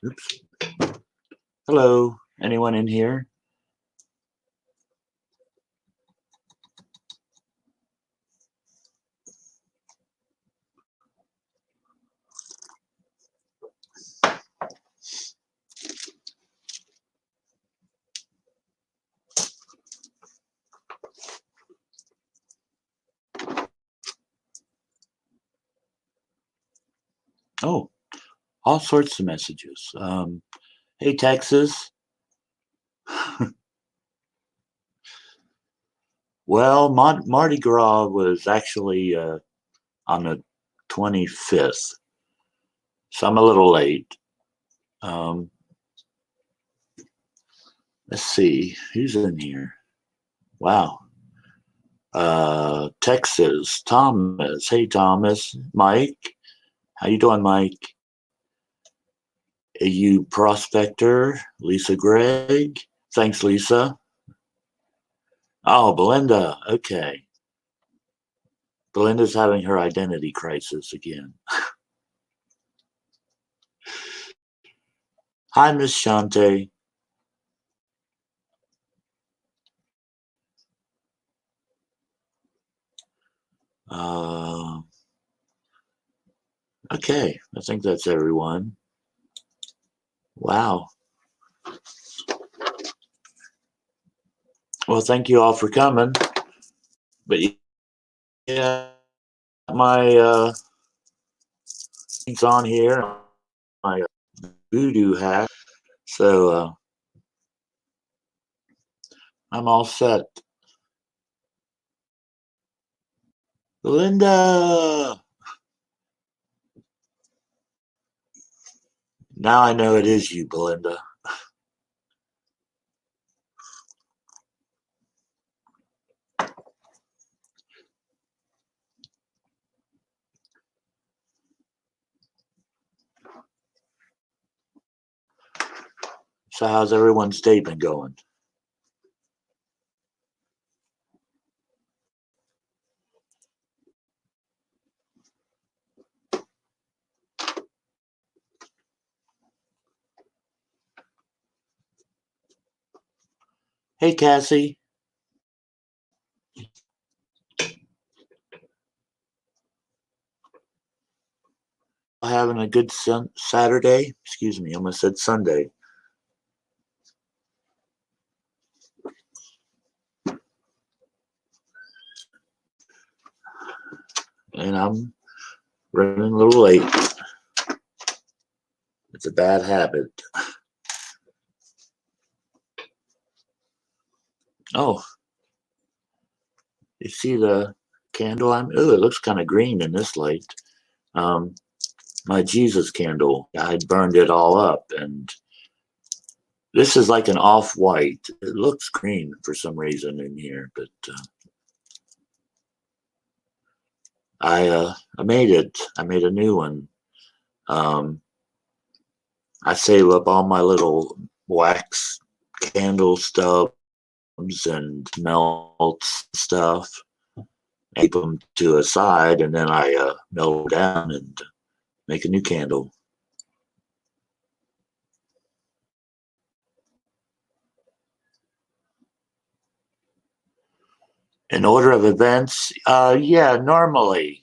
Oops. Hello, anyone in here? Oh, all sorts of messages. Hey, Texas. Well, Mardi Gras was actually on the 25th, so I'm a little late. Um, let's see, who's in here? Wow. Texas, Thomas. Hey, Thomas. Mike. How you doing, Mike? You prospector, Lisa Gregg. Thanks, Lisa. Oh, Belinda. Okay. Belinda's having her identity crisis again. Hi, Miss Shante. Uh, okay, I think that's everyone. Wow. Well, thank you all for coming. But yeah, my things on here, my voodoo hat. So I'm all set. Belinda! Now I know it is you, Belinda. So how's everyone's day been going? Hey, Cassie. Having a good Saturday? Excuse me, I almost said Sunday. And I'm running a little late. It's a bad habit. Oh, you see the candle? Oh, it looks kind of green in this light. Um, my Jesus candle, I burned it all up, and this is like an off-white. It looks green for some reason in here, but I made it. I made a new one. Um, I save up all my little wax candle stubs and melts stuff, keep them to a side, and then I melt them down and make a new candle. In order of events, yeah, normally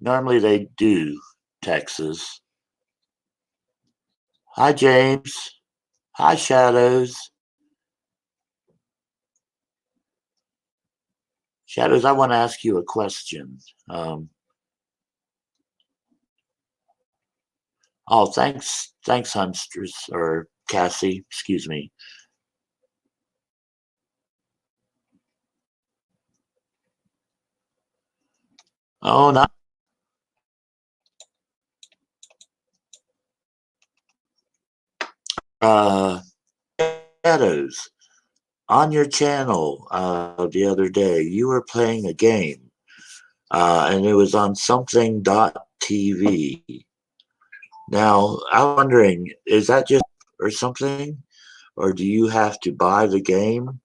they do Texas. Hi, James. Hi, Shadows. Shadows, I want to ask you a question. Oh, thanks, Hunstress or Cassie. Excuse me. Oh, not. Uh, Shadows. On your channel the other day, you were playing a game, and it was on something.tv. Now, I'm wondering, is that just or something, or do you have to buy the game?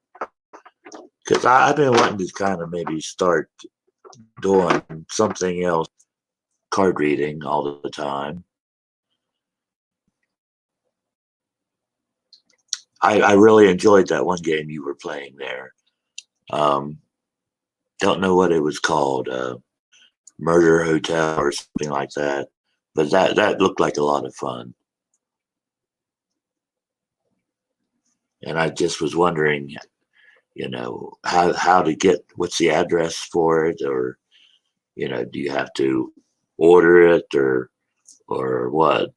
Because I've been wanting to kind of maybe start doing something else, card reading all the time. I really enjoyed that one game you were playing there. Um, don't know what it was called, Murder Hotel or something like that, but that looked like a lot of fun. And I just was wondering, how to get what's the address for it, or do you have to order it or what?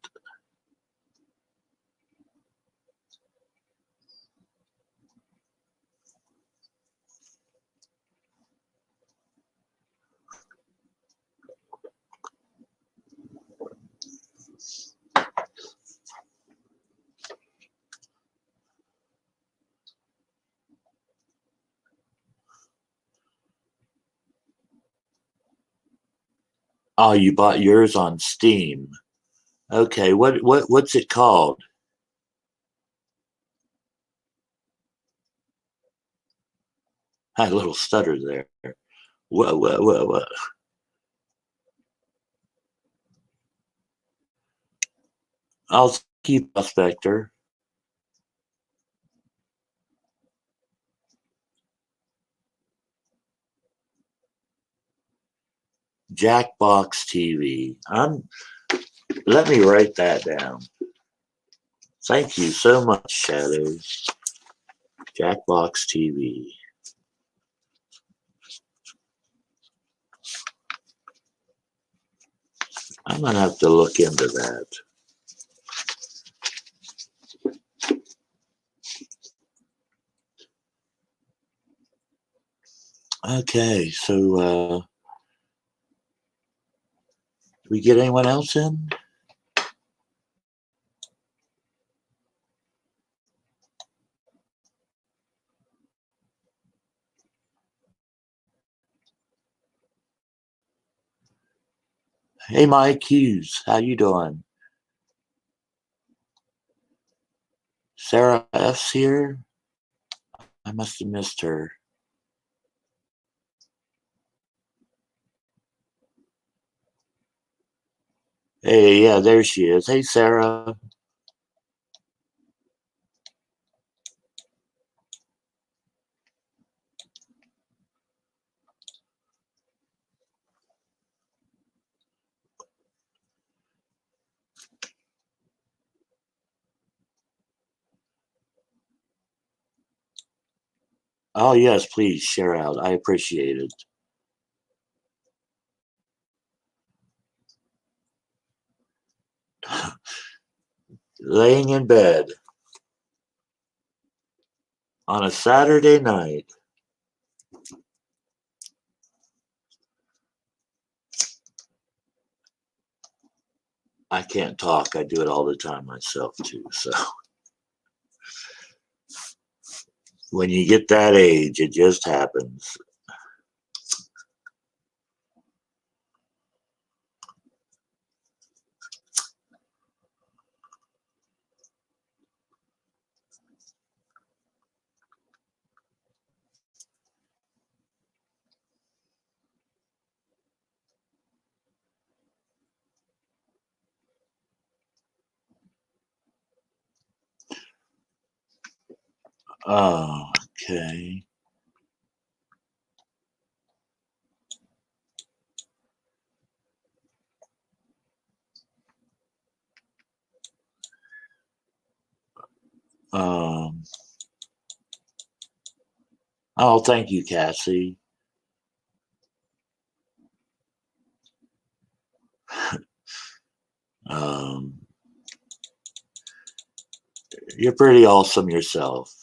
Oh, you bought yours on Steam. Okay, what's it called? I had a little stutter there. What? I'll keep Prospector. Jackbox TV. Let me write that down. Thank you so much, Shadows. Jackbox TV. I'm gonna have to look into that. Okay, so we get anyone else in? Hey, Mike Hughes, how you doing? Sarah F's here. I must have missed her. Hey, yeah, there she is. Hey, Sarah. Oh, yes, please share out. I appreciate it. Laying in bed on a Saturday night. I can't talk. I do it all the time myself, too. So when you get that age, it just happens. Oh, okay. Um, oh, thank you, Cassie. Um, you're pretty awesome yourself.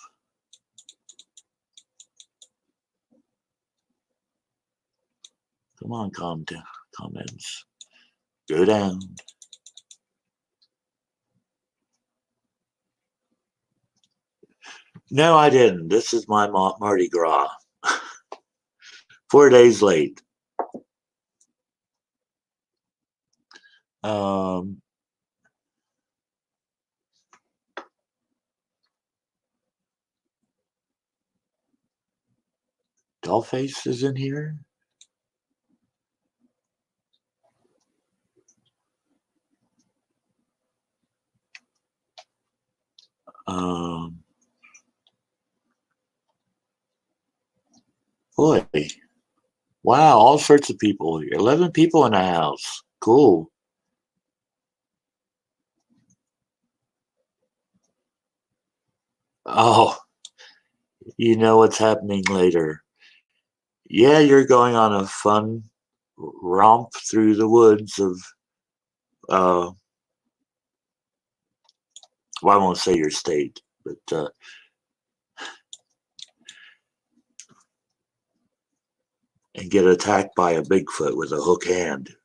Come on, comments. Go down. No, I didn't. This is my Mardi Gras. 4 days late. Um, Dollface is in here. Um, Boy, wow, all sorts of people here. 11 people in the house. Cool. Oh, you know what's happening later. Yeah, you're going on a fun romp through the woods of, uh, well, I won't say your state, but and get attacked by a Bigfoot with a hook hand.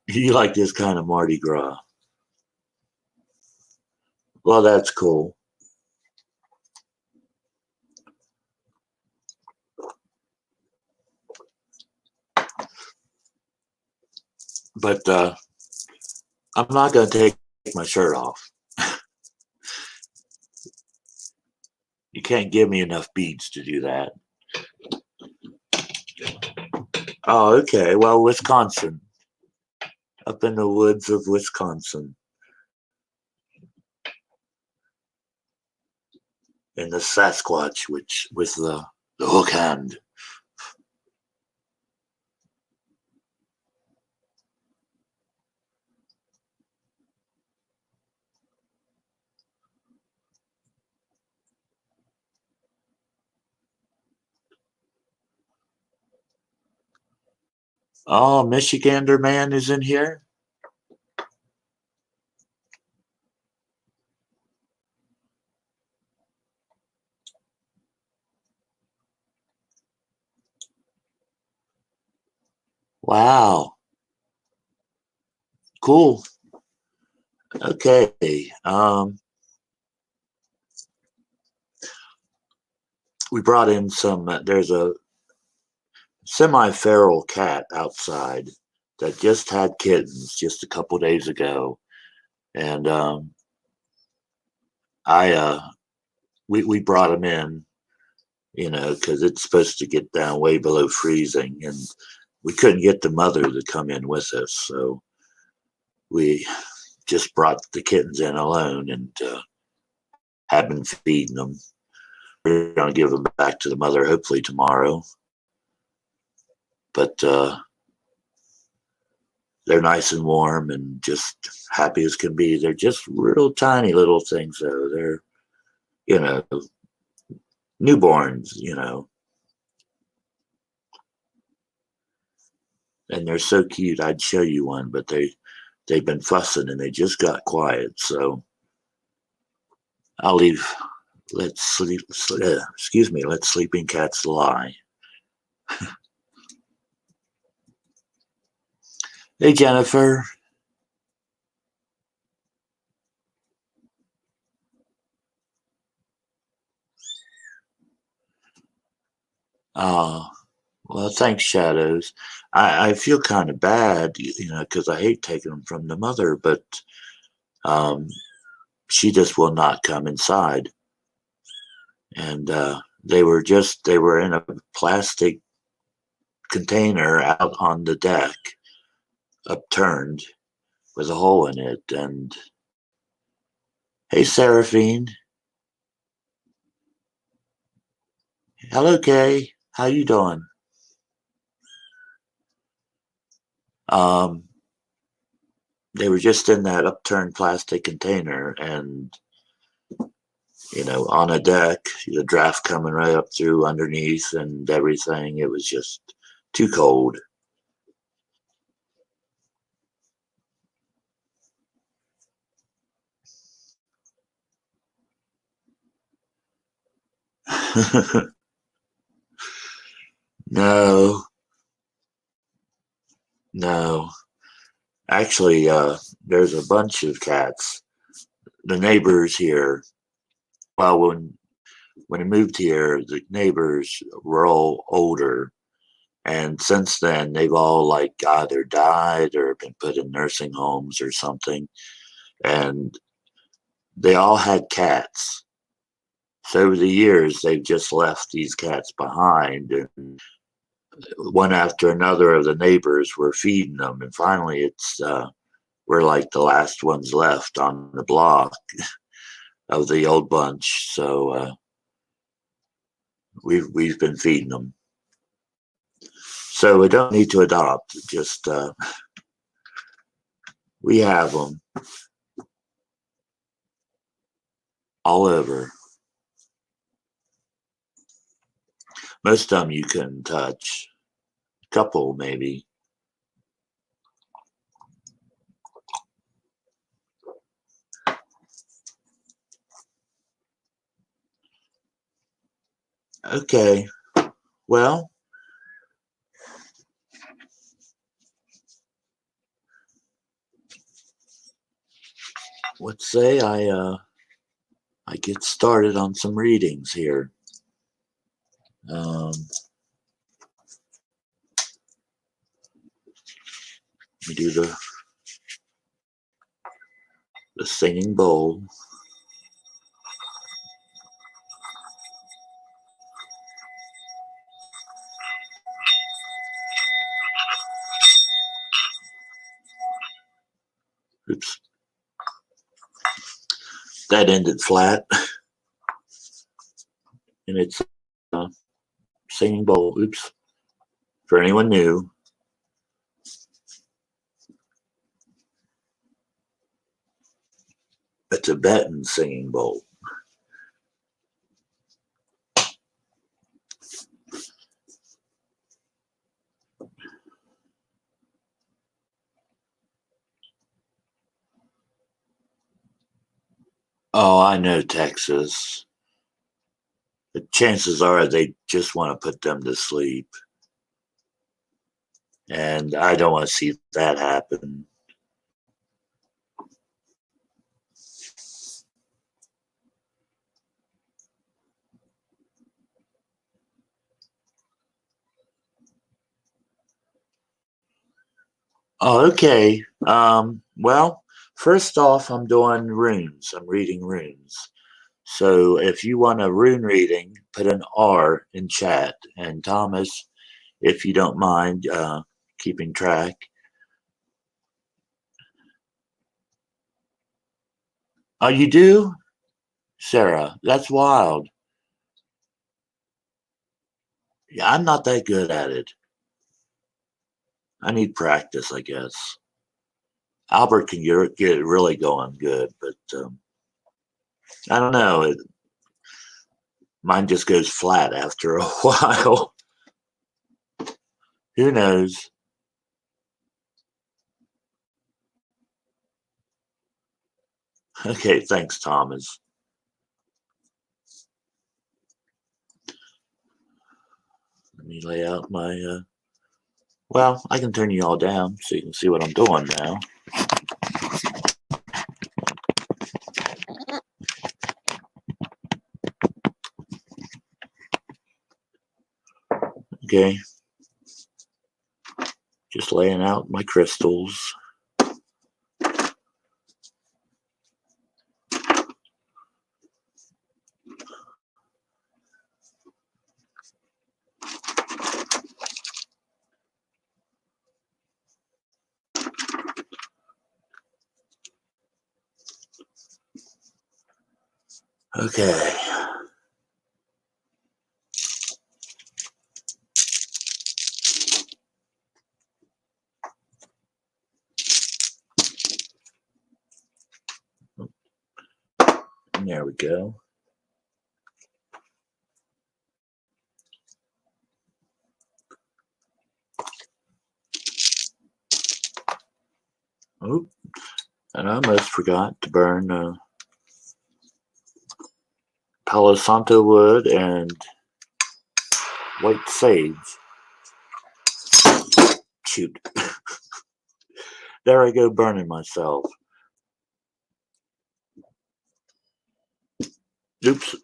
You like this kind of Mardi Gras. Well, that's cool. But I'm not going to take my shirt off. You can't give me enough beads to do that. Oh, okay. Well, Wisconsin. Up in the woods of Wisconsin. And the Sasquatch, which with the hook hand. Oh, Michigander man is in here. Wow. Cool. Okay. We brought in some. There's a semi-feral cat outside that just had kittens just a couple days ago, and I we brought him in, you know, because it's supposed to get down way below freezing, and we couldn't get the mother to come in with us, so we just brought the kittens in alone and have been feeding them. We're going to give them back to the mother hopefully tomorrow, but they're nice and warm and just happy as can be. They're just real tiny little things, though. They're, you know, newborns, you know, and they're so cute. I'd show you one, but they've been fussing and they just got quiet. So I'll leave. Let's sleep. Excuse me. Let sleeping cats lie. Hey, Jennifer. Uh, well, thanks, Shadows. I feel kind of bad, you know, because I hate taking them from the mother, but um, she just will not come inside. And they were in a plastic container out on the deck, upturned with a hole in it. And hey, Seraphine. Hello, Kay. How you doing? Um, they were just in that upturned plastic container, and you know, on a deck, the draft coming right up through underneath and everything. It was just too cold. No, no. Actually, there's a bunch of cats. The neighbors here, well, when I moved here, the neighbors were all older, and since then they've all like either died or been put in nursing homes or something, and they all had cats. So over the years, they've just left these cats behind, and one after another of the neighbors were feeding them, and finally, it's we're like the last ones left on the block of the old bunch. So we've been feeding them. So we don't need to adopt. Just we have them all over. Most of them you couldn't touch. A couple maybe. Okay. Well, let's say I get started on some readings here. We do the singing bowl. Oops. That ended flat. And it's singing bowl. Oops. For anyone new. A Tibetan singing bowl. Oh, I know Texas. The chances are they just want to put them to sleep. And I don't want to see that happen. Oh, okay. Well, first off, I'm doing runes. I'm reading runes. So if you want a rune reading, put an R in chat. And Thomas, if you don't mind keeping track. Oh, you do? Sarah, that's wild. Yeah, I'm not that good at it. I need practice, I guess. Albert can get it really going good, but I don't know. Mine just goes flat after a while. Who knows? Okay, thanks, Thomas. Let me lay out my. Well, I can turn you all down so you can see what I'm doing now. Okay. Just laying out my crystals. Okay. And there we go. Oh, and I almost forgot to burn Palo Santo wood and white sage. Shoot. There I go burning myself. Oops.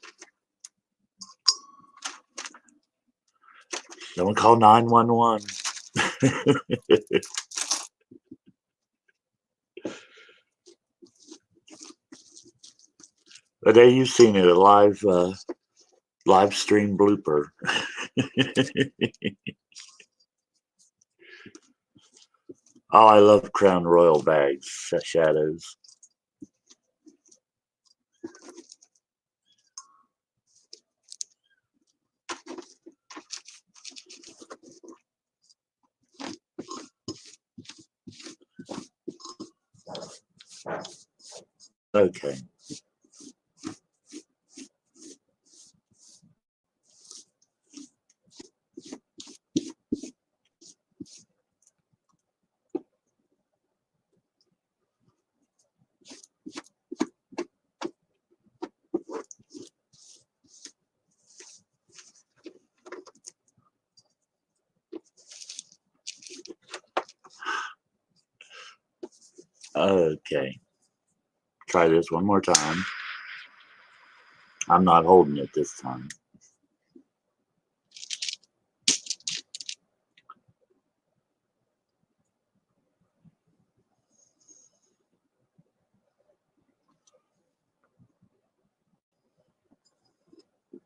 Someone call 911. But hey, you've seen it, a live stream blooper. Oh, I love Crown Royal bags, shadows. Okay. Okay. Try this one more time. I'm not holding it this time.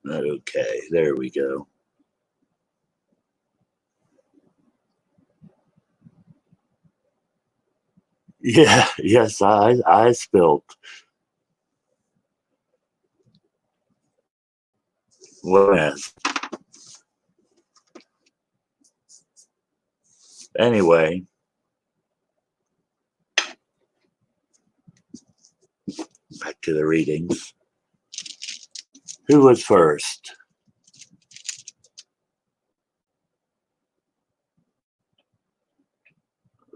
Okay, there we go. Yeah, yes, I spilled. Well, anyway, back to the readings. Who was first?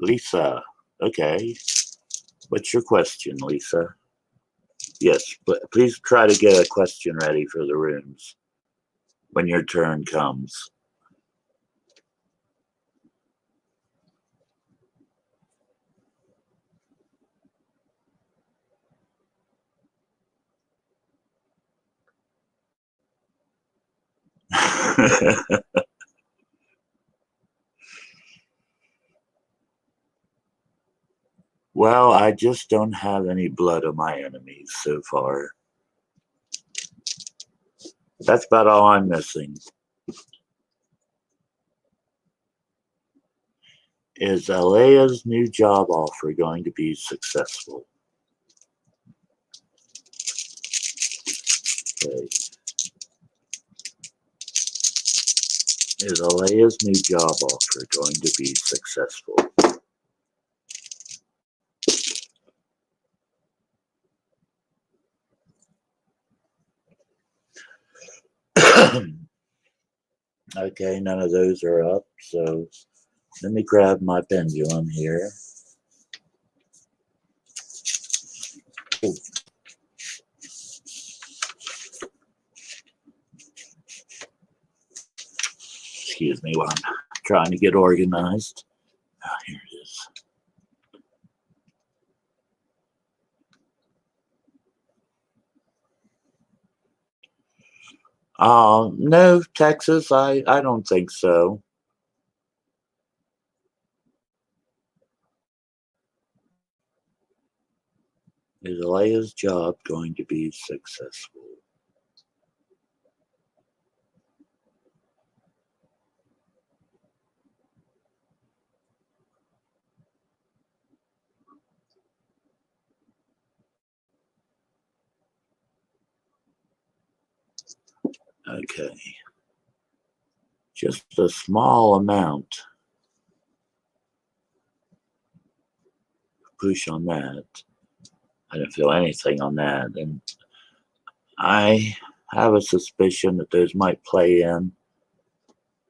Lisa. Okay. What's your question, Lisa? Yes, but please try to get a question ready for the rooms when your turn comes. Well, I just don't have any blood of my enemies so far. That's about all I'm missing. Is Alea's new job offer going to be successful? Okay. Is Alea's new job offer going to be successful? Okay, none of those are up, so let me grab my pendulum here. Excuse me while I'm trying to get organized. Oh, here it is. No, Texas, I don't think so. Is Alea's job going to be successful? Okay. Just a small amount. Push on that. I didn't feel anything on that. And I have a suspicion that those might play in.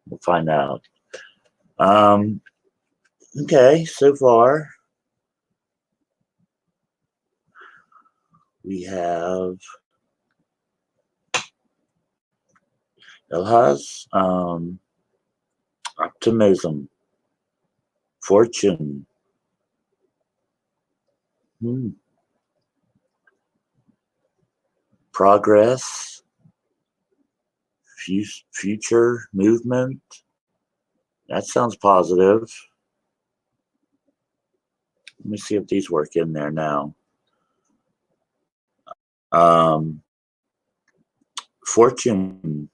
We'll find out. Um, okay, so far we have Elhaz, optimism, fortune, hmm, progress, future movement. That sounds positive. Let me see if these work in there now. Um, fortune,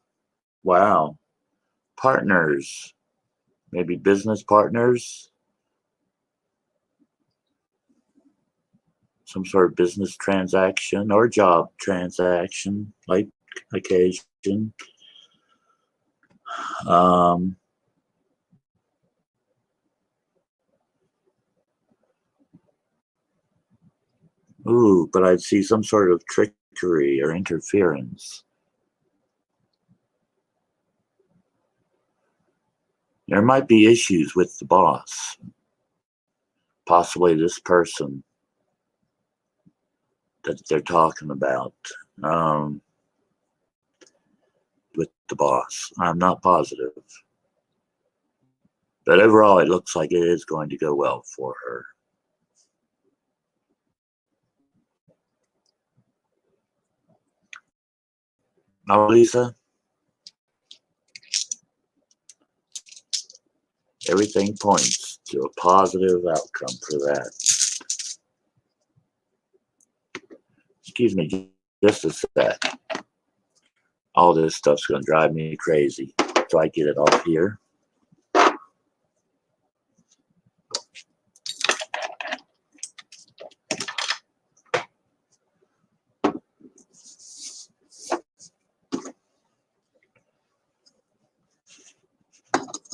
wow. Partners, maybe business partners. some sort of business transaction or job transaction, like occasion. Um, Ooh, but I'd see some sort of trickery or interference. There might be issues with the boss, possibly this person that they're talking about with the boss. I'm not positive. But overall, it looks like it is going to go well for her. Now, Lisa, everything points to a positive outcome for that. Excuse me, just a sec. All this stuff's going to drive me crazy. So I get it off here.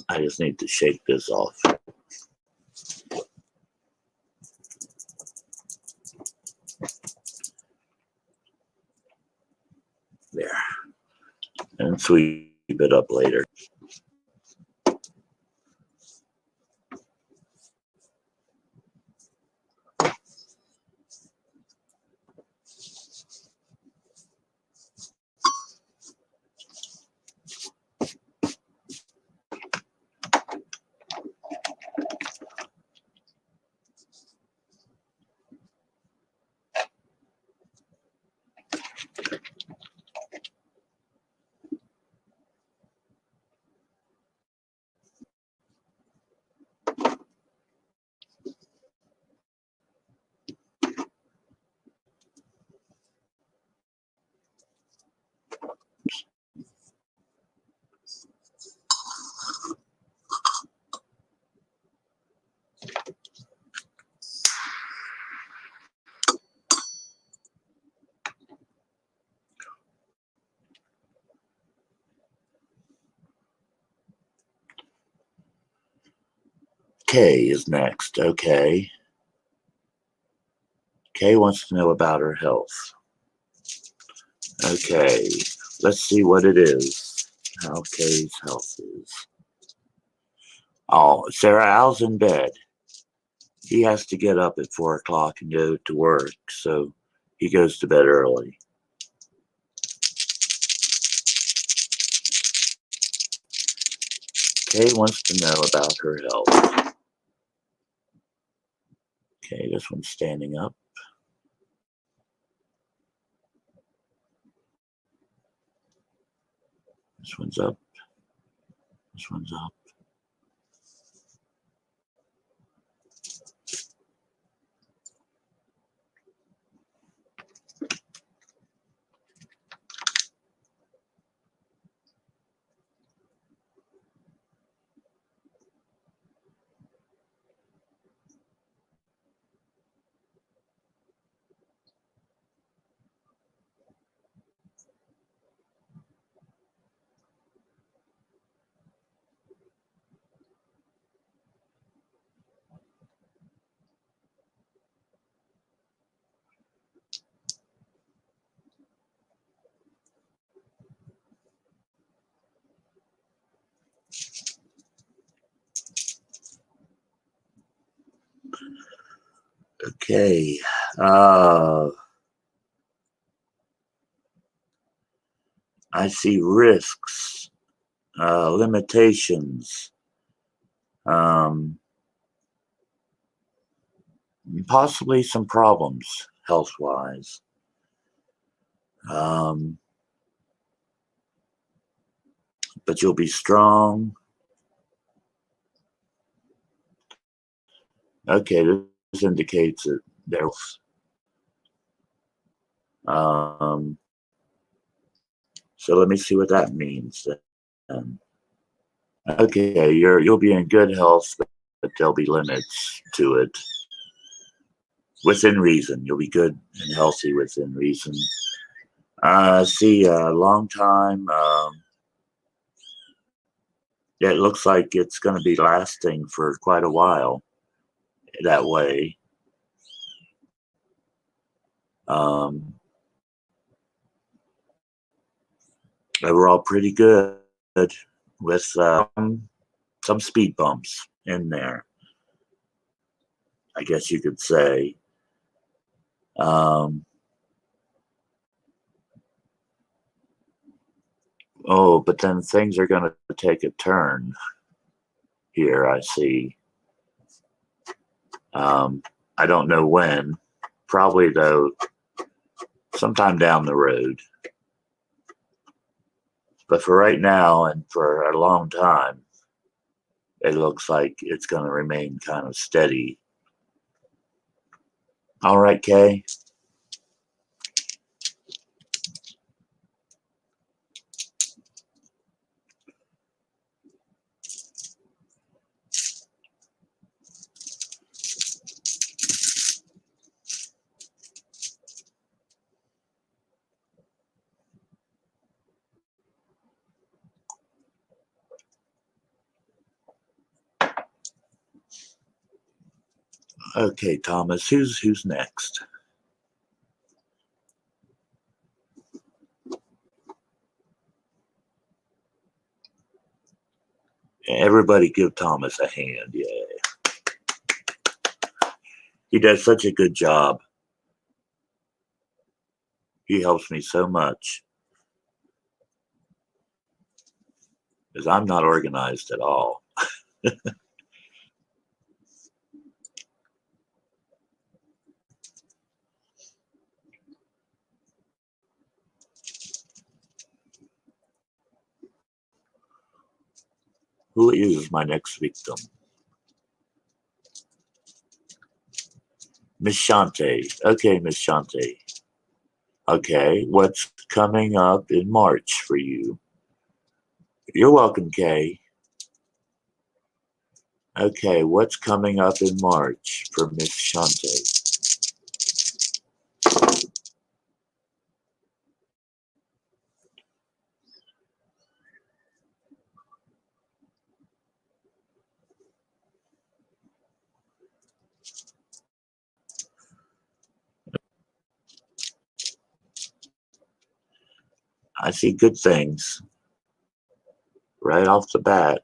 I just need to shake this off. There. And sweep it up later. Kay is next. Okay. Kay wants to know about her health. Okay. Let's see what it is. How Kay's health is. Oh, Sarah Al's in bed. He has to get up at 4 o'clock and go to work, so he goes to bed early. Kay wants to know about her health. Okay, this one's standing up. This one's up. This one's up. Okay. I see risks, limitations, possibly some problems health-wise. But you'll be strong. Okay, this indicates that there's so let me see what that means then. Okay, you'll be in good health, but there'll be limits to it. within reason. You'll be good and healthy within reason. See, a long time. Yeah, it looks like it's going to be lasting for quite a while that way. Um, Overall, pretty good with some speed bumps in there, I guess you could say. Um, but then things are going to take a turn here, I see. I don't know when. Probably, though, sometime down the road. But for right now and for a long time, it looks like it's going to remain kind of steady. All right, Kay. Okay, Thomas, who's next? Everybody give Thomas a hand. Yeah. He does such a good job. He helps me so much because I'm not organized at all. Who is my next victim? Miss Shante. Okay, Miss Shante. Okay, what's coming up in March for you? You're welcome, Kay. Okay, what's coming up in March for Miss Shante? I see good things right off the bat.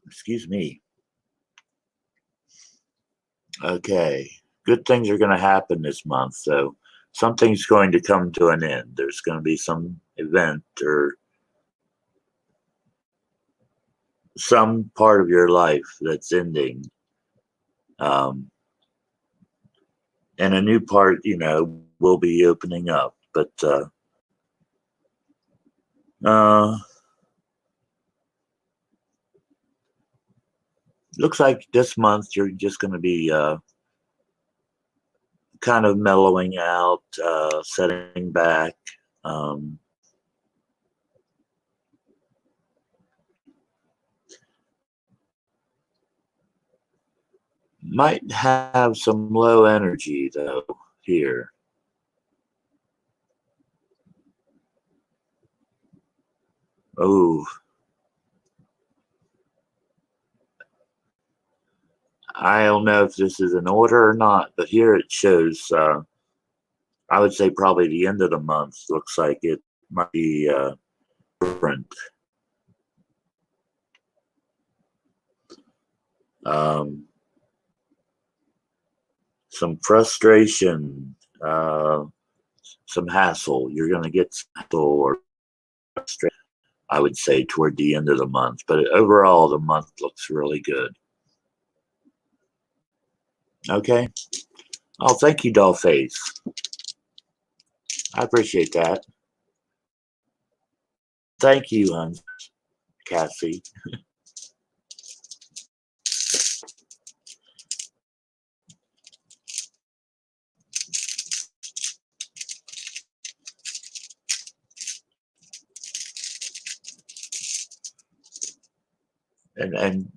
Excuse me. Okay, good things are going to happen this month. So something's going to come to an end. There's going to be some event or some part of your life that's ending. Um, and a new part, will be opening up. But uh, looks like this month you're just going to be kind of mellowing out, setting back. Um, might have some low energy though here. Oh, I don't know if this is in order or not, but here it shows. I would say probably the end of the month looks like it might be different. Um, some frustration some hassle. You're going to get some hassle or stress, I would say, toward the end of the month. But overall, the month looks really good. Okay. Oh, thank you, Dollface. I appreciate that. Thank you, Cassie. And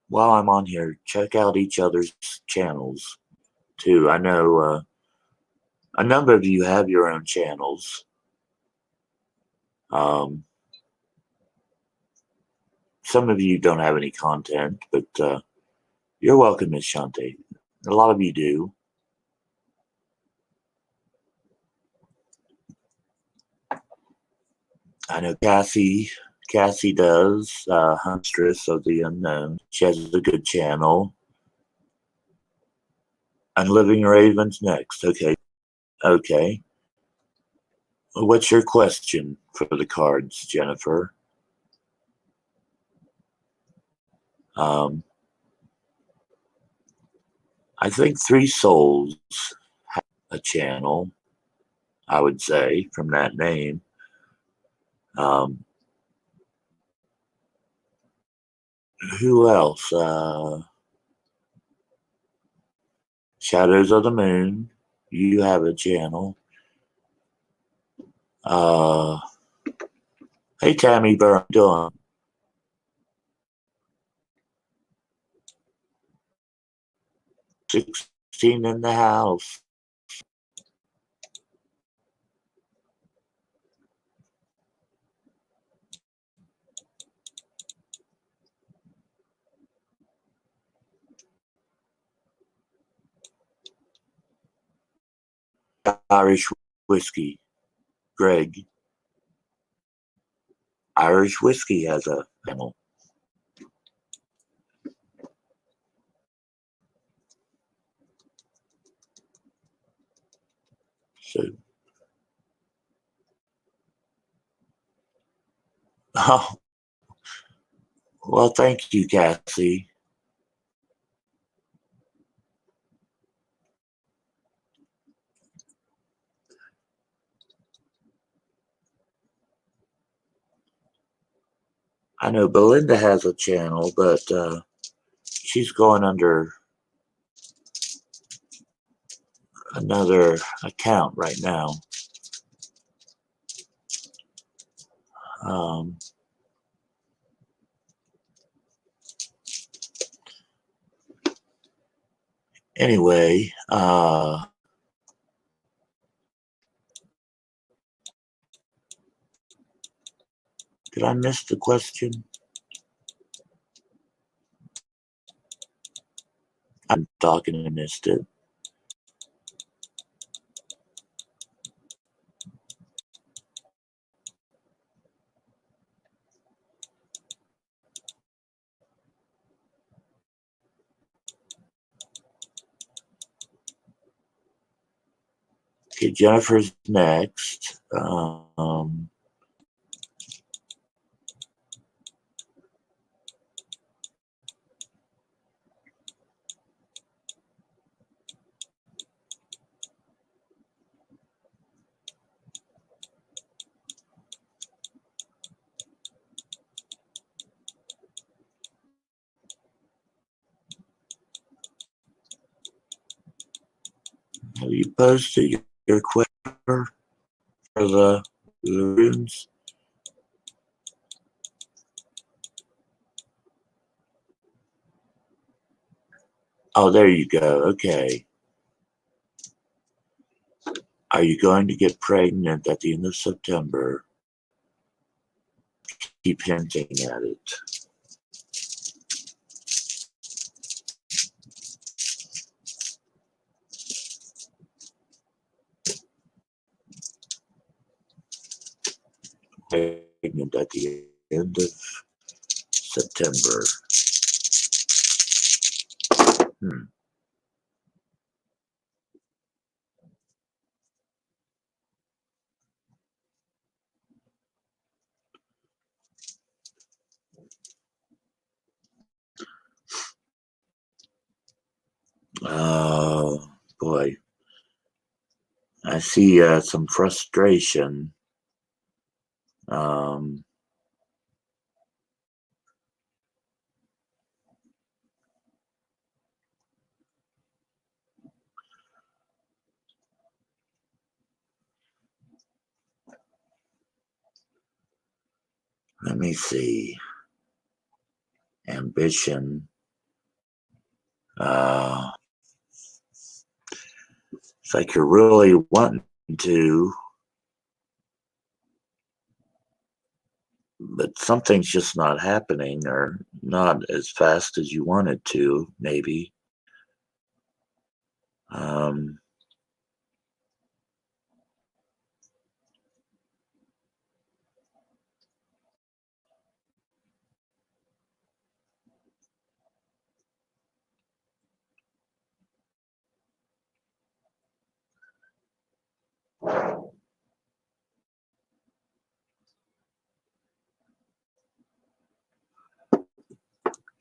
while I'm on here, check out each other's channels too. I know a number of you have your own channels. Um, some of you don't have any content, but you're welcome, Miss Shante. A lot of you do. I know Cassie does, Huntress of the Unknown. She has a good channel. And Living Ravens next. Okay. Okay. What's your question for the cards, Jennifer? I think Three Souls have a channel, I would say, from that name. Who else? Shadows of the Moon. You have a channel. Hey, Tammy Burn, doing? $16 in the house. Irish whiskey. Greg. Irish whiskey has a channel. So, oh, well, thank you, Cassie. I know Belinda has a channel, but she's going under another account right now. Anyway, did I miss the question? I'm talking and missed it. Okay, Jennifer's next. Have you posted your question for the runes? Oh, there you go. Okay. Are you going to get pregnant at the end of September? Keep hinting at it. Pregnant at the end of September. Oh, boy. I see some frustration. Um, Let me see. Ambition. Uh, it's like you're really wanting to, but something's just not happening or not as fast as you want it to, maybe. Um,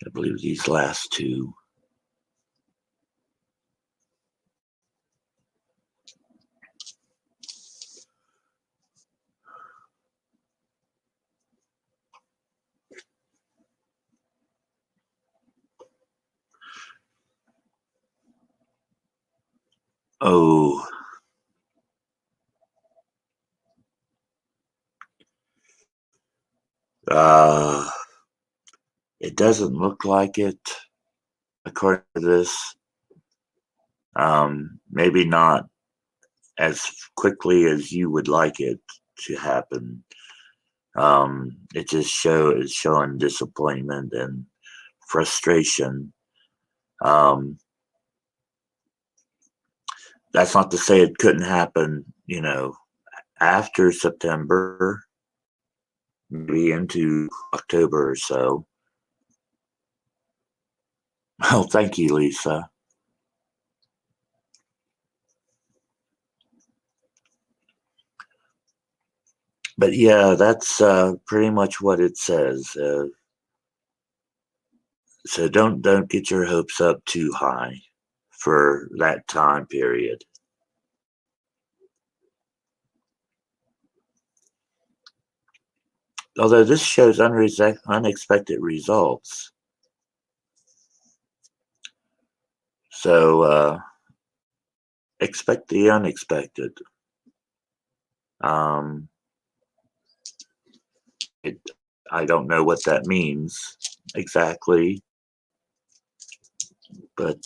I believe these last two. Oh, uh, it doesn't look like it, according to this. Maybe not as quickly as you would like it to happen. It just is showing disappointment and frustration. Um, that's not to say it couldn't happen, after September, maybe into October or so. Oh, thank you, Lisa. But yeah, that's pretty much what it says. So don't get your hopes up too high for that time period. Although this shows unexpected results, so expect the unexpected. Um, it, I don't know what that means exactly, but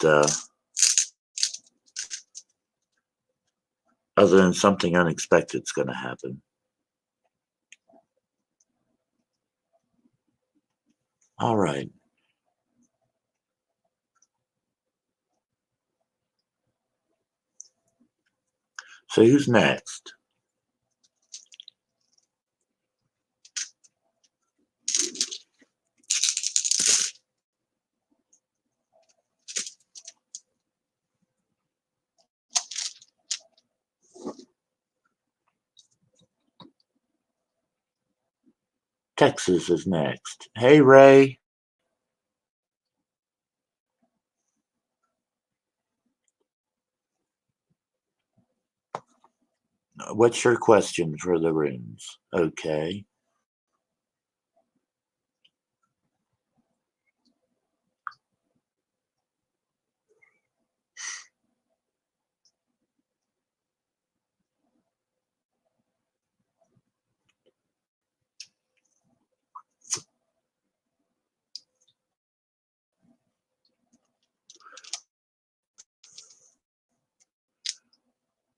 other than something unexpected is going to happen. All right. So who's next? Texas is next. Hey, Ray. What's your question for the runes? Okay.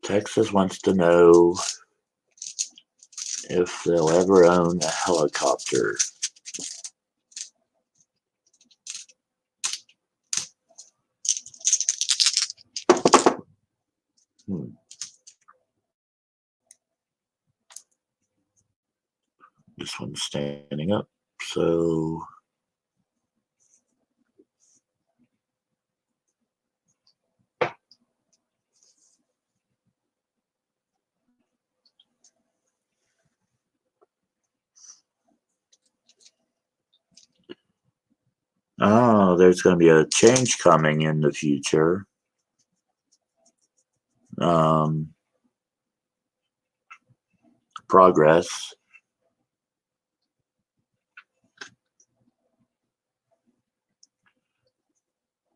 Texas wants to know if they'll ever own a helicopter. Hmm. This one's standing up. So there's going to be a change coming in the future. progress,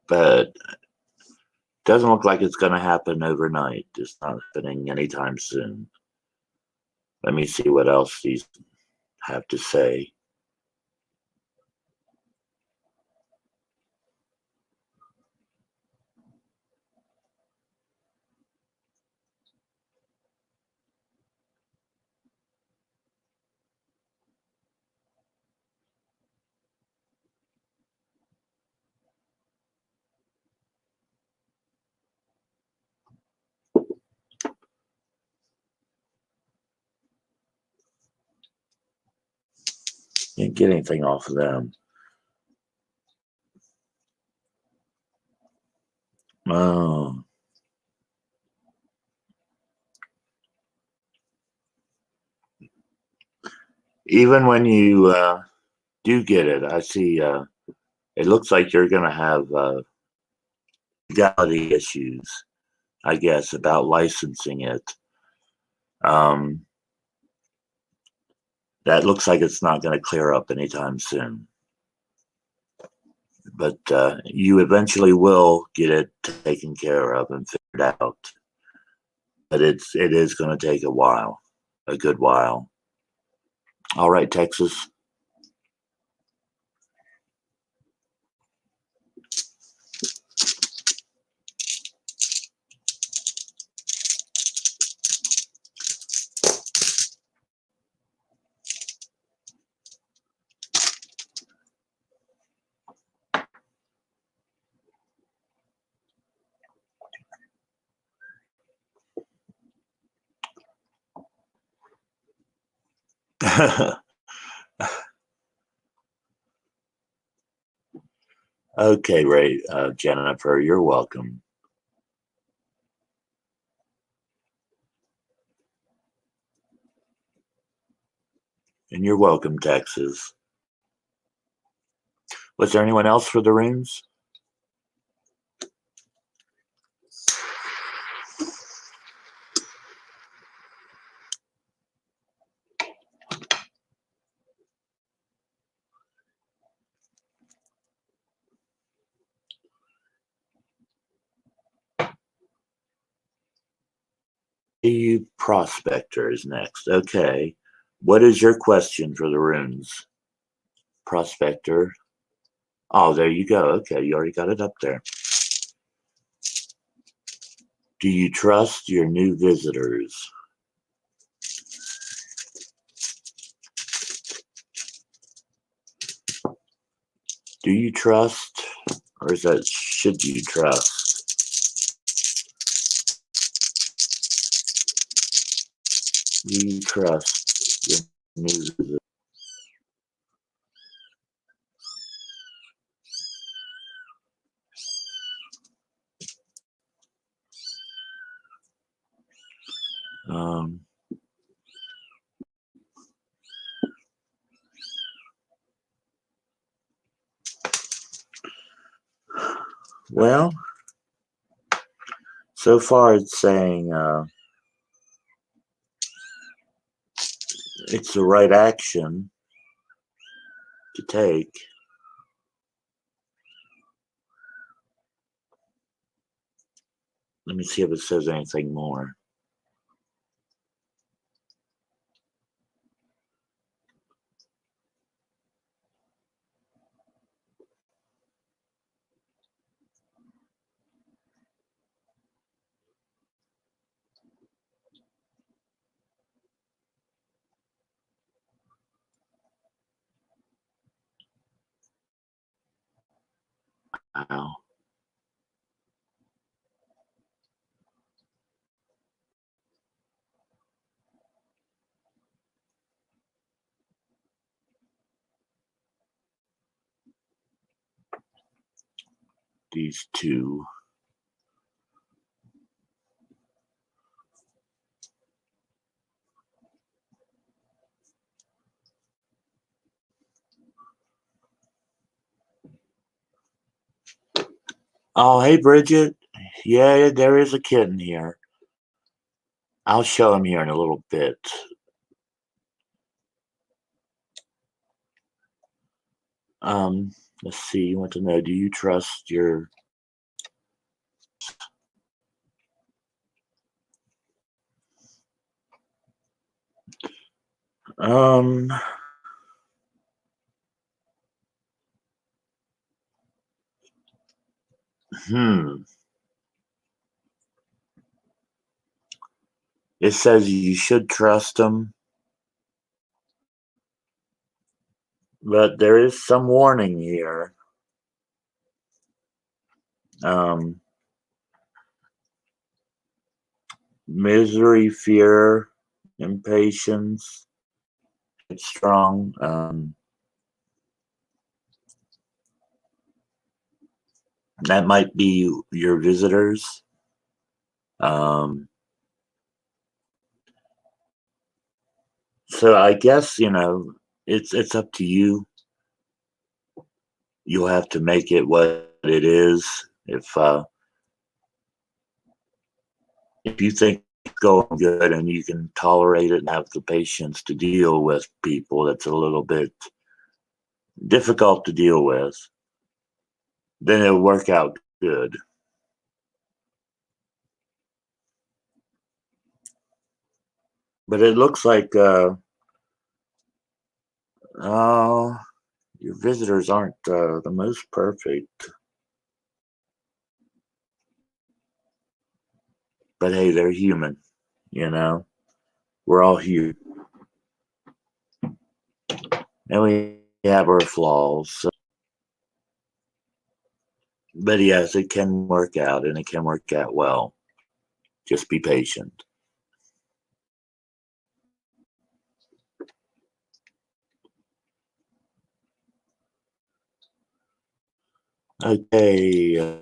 but doesn't look like it's going to happen overnight. It's not happening anytime soon. Let me see what else these have to say. Can't get anything off of them. Oh. Even when you do get it, I see it looks like you're going to have legality issues, I guess, about licensing it. Um, that looks like it's not going to clear up anytime soon. But you eventually will get it taken care of and figured out. But it is going to take a while, a good while. All right, Texas. Okay, Ray, Jennifer, you're welcome. And you're welcome, Texas. Was there anyone else for the runes? You prospector is next. Okay. What is your question for the runes? Prospector. Oh, there you go. Okay, you already got it up there. Do you trust your new visitors? Do you trust, or is that should you trust? Do you trust your new visitors? Um, well, so far it's saying it's the right action to take. Let me see if it says anything more. Wow. These two. Oh, hey, Bridget. Yeah, there is a kitten here. I'll show him here in a little bit. Let's see. You want to know, do you trust your... Um, hmm. It says you should trust them, but there is some warning here. Um, Misery, fear, impatience, headstrong. That might be your visitors. Um, so I guess, it's up to you. You'll have to make it what it is. If you think it's going good and you can tolerate it and have the patience to deal with people that's a little bit difficult to deal with, then it'll work out good. But it looks like oh, your visitors aren't the most perfect. But hey, they're human, you know. We're all human, and we have our flaws. But yes, it can work out, and it can work out well. Just be patient. Okay.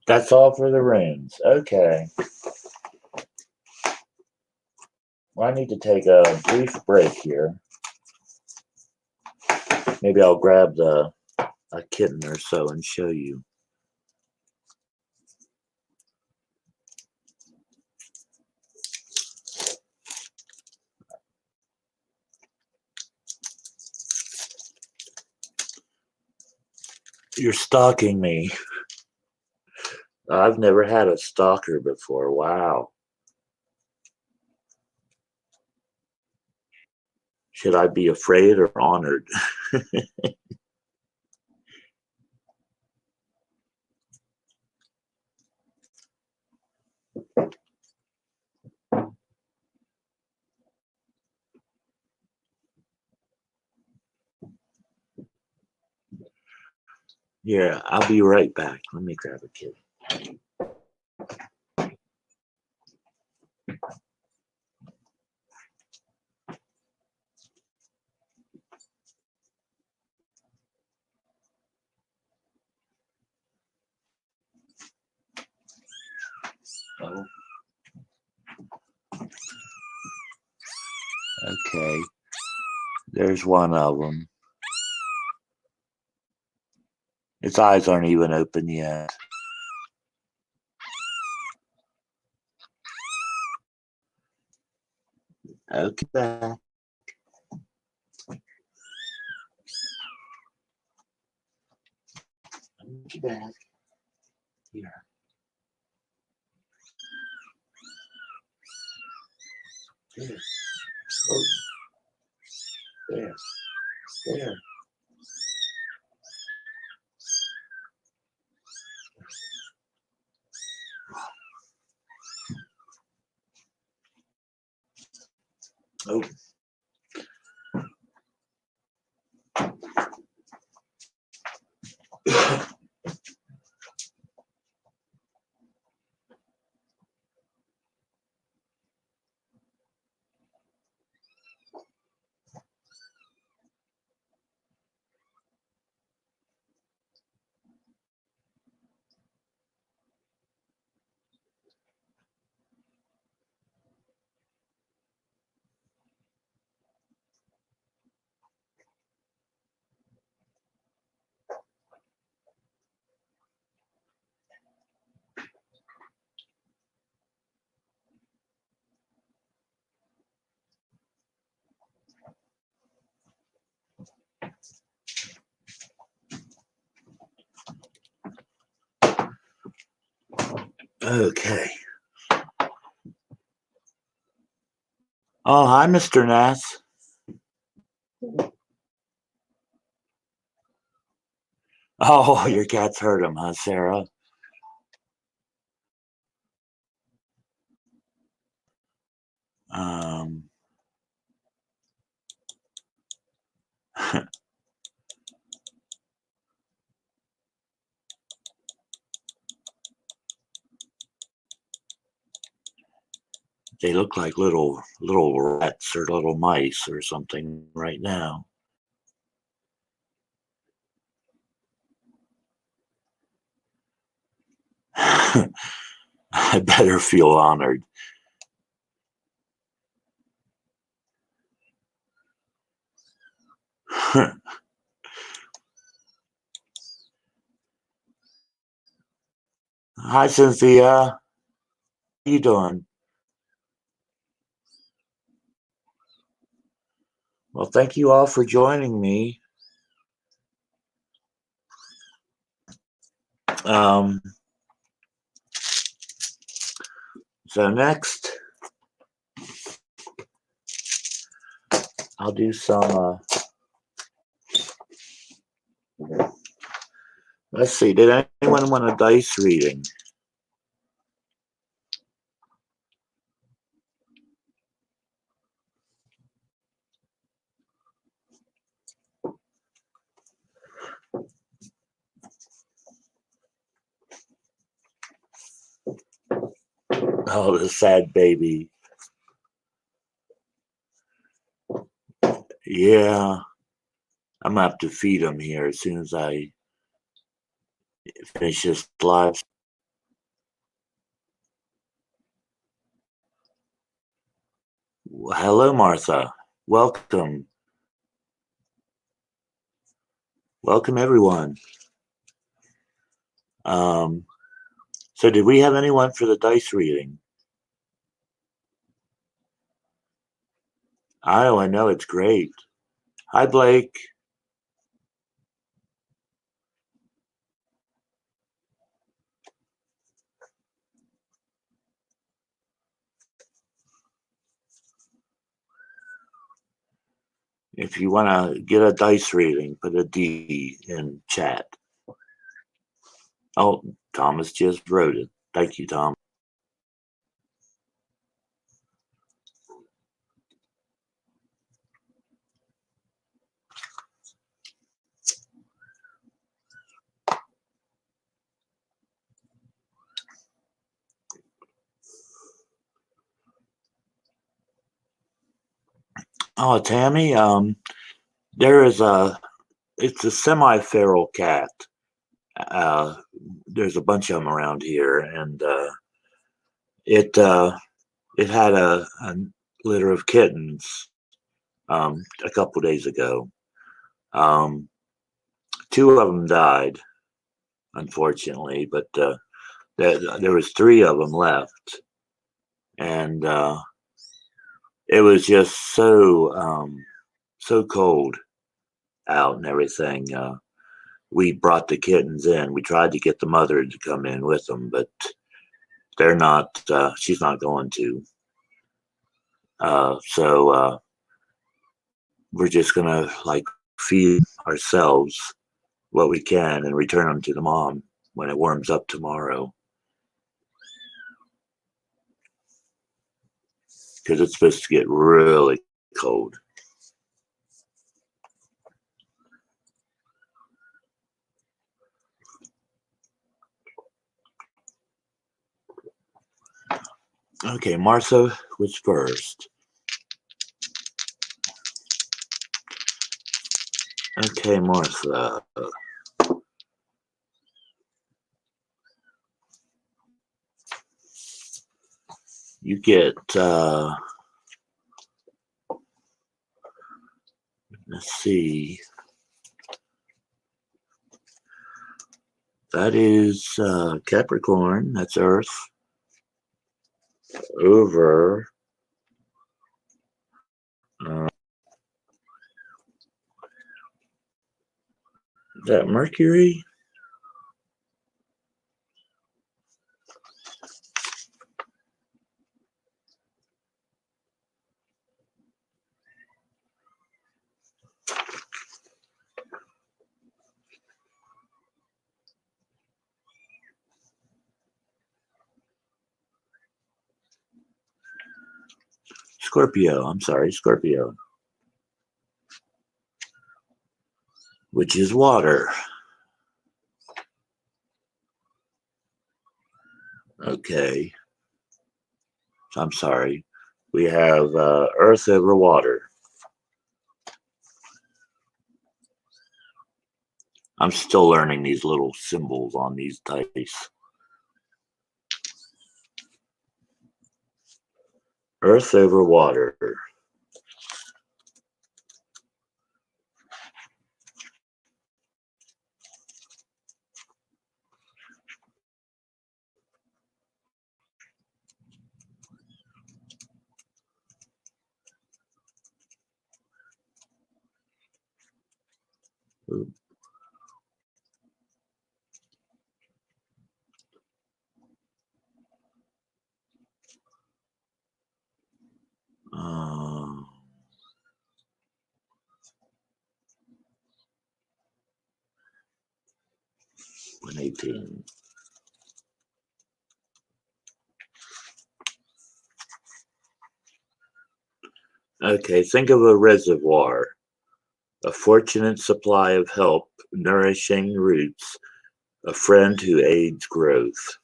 That's all for the rooms. Okay. Well, I need to take a brief break here. Maybe I'll grab a kitten or so and show you. You're stalking me. I've never had a stalker before. Wow. Should I be afraid or honored? Yeah, I'll be right back. Let me grab a kitty. Oh, okay. There's one of them. Its eyes aren't even open yet. Okay, back. Okay, back. Here. There. Oh, there. There. Oh. Okay. Oh, hi, Mr. Nass. Oh, your cat's hurt him, huh, Sarah? Um, they look like little rats or little mice or something right now. I better feel honored. Hi, Cynthia. How you doing? Well, thank you all for joining me. Um, so next, I'll do some. Let's see. Did anyone want a dice reading? Oh, the sad baby. Yeah, I'm gonna have to feed him here as soon as I finish this live. Hello, Martha. Welcome. Welcome, everyone. Um, so, did we have anyone for the dice reading? Oh, I know it's great. Hi, Blake. If you want to get a dice reading, put a D in chat. Oh, Thomas just wrote it. Thank you, Tom. Oh, Tammy, there is it's a semi-feral cat. Uh, there's a bunch of them around here, and it it had a litter of kittens a couple days ago. Um, two of them died, unfortunately, but there was three of them left, and it was just so cold out and everything. We brought the kittens in. We tried to get the mother to come in with them, but they're not. She's not going to. So we're just gonna like feed ourselves what we can and return them to the mom when it warms up tomorrow, because it's supposed to get really cold. Okay, Martha was first. Okay, Martha. You get, let's see, that is Capricorn, that's Earth, over, is that Mercury? Scorpio, I'm sorry, Scorpio, which is water. Okay, I'm sorry. We have earth over water. I'm still learning these little symbols on these dice. Earth over water. Um, 118. Okay, think of a reservoir, a fortunate supply of help, nourishing roots, a friend who aids growth.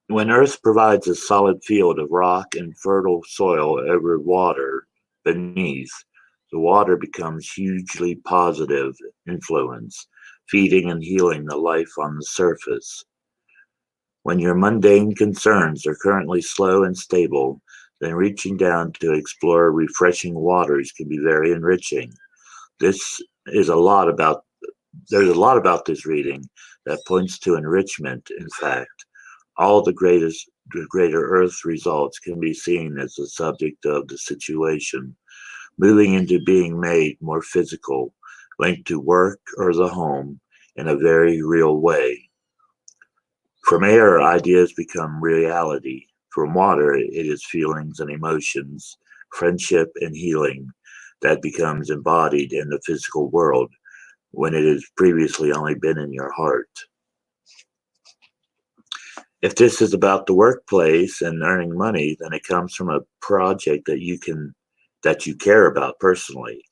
When Earth provides a solid field of rock and fertile soil over water beneath, the water becomes hugely positive influence, feeding and healing the life on the surface. When your mundane concerns are currently slow and stable, then reaching down to explore refreshing waters can be very enriching. This is a lot about There's a lot about this reading that points to enrichment, in fact. All the greater Earth results can be seen as the subject of the situation, moving into being made more physical, linked to work or the home in a very real way. From air, ideas become reality. From water, it is feelings and emotions, friendship and healing that becomes embodied in the physical world when it has previously only been in your heart. If this is about the workplace and earning money, then it comes from a project that you care about personally.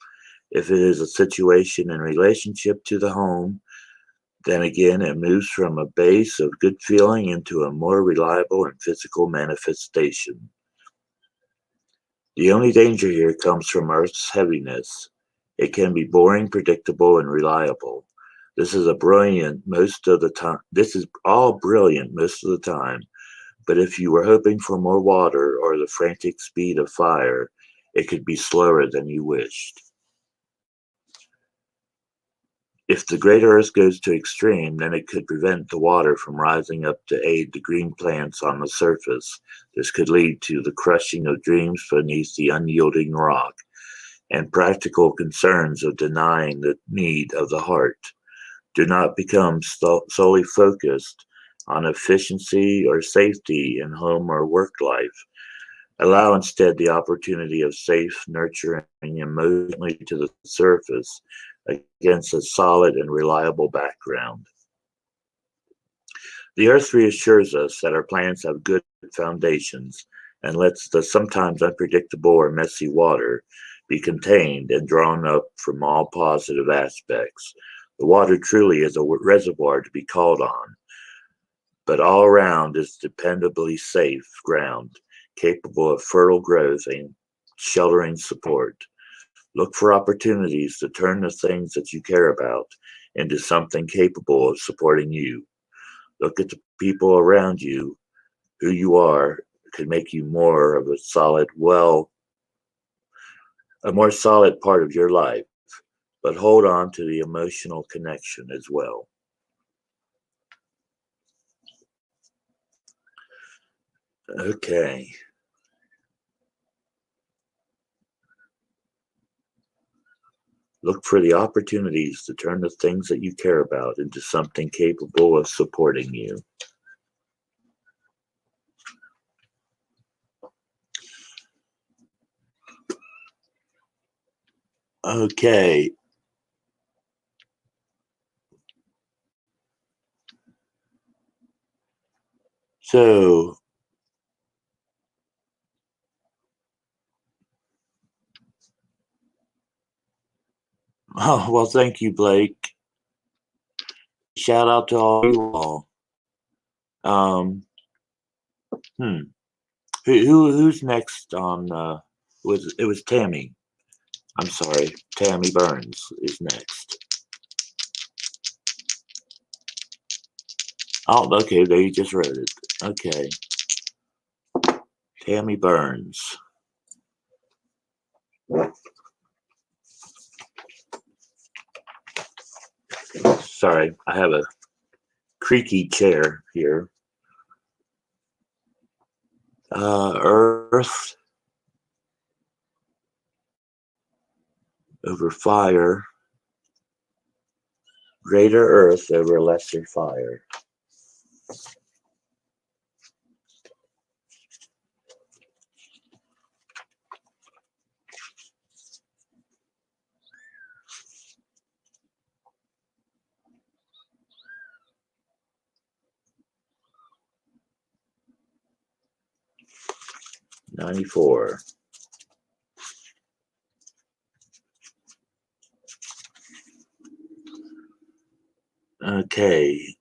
If it is a situation in relationship to the home, then again it moves from a base of good feeling into a more reliable and physical manifestation. The only danger here comes from Earth's heaviness. It can be boring, predictable, and reliable. This is all brilliant most of the time, but if you were hoping for more water or the frantic speed of fire, it could be slower than you wished. If the great Earth goes to extreme, then it could prevent the water from rising up to aid the green plants on the surface. This could lead to the crushing of dreams beneath the unyielding rock and practical concerns of denying the need of the heart. Do not become solely focused on efficiency or safety in home or work life. Allow instead the opportunity of safe, nurturing emotionally to the surface against a solid and reliable background. The earth reassures us that our plants have good foundations and lets the sometimes unpredictable or messy water be contained and drawn up from all positive aspects. The water truly is a reservoir to be called on, but all around is dependably safe ground, capable of fertile growth and sheltering support. Look for opportunities to turn the things that you care about into something capable of supporting you. Look at the people around you. Who you are can make you more of a more solid part of your life, but hold on to the emotional connection as well. Okay. Look for the opportunities to turn the things that you care about into something capable of supporting you. Okay. So Oh, well, thank you, Blake. Shout out to all you all. Um, hmm. Who's next on? It was Tammy. I'm sorry, Tammy Burns is next. Oh, okay, there you just wrote it. Okay, Tammy Burns. Sorry, I have a creaky chair here. Earth over fire, greater earth over lesser fire. '94. Okay,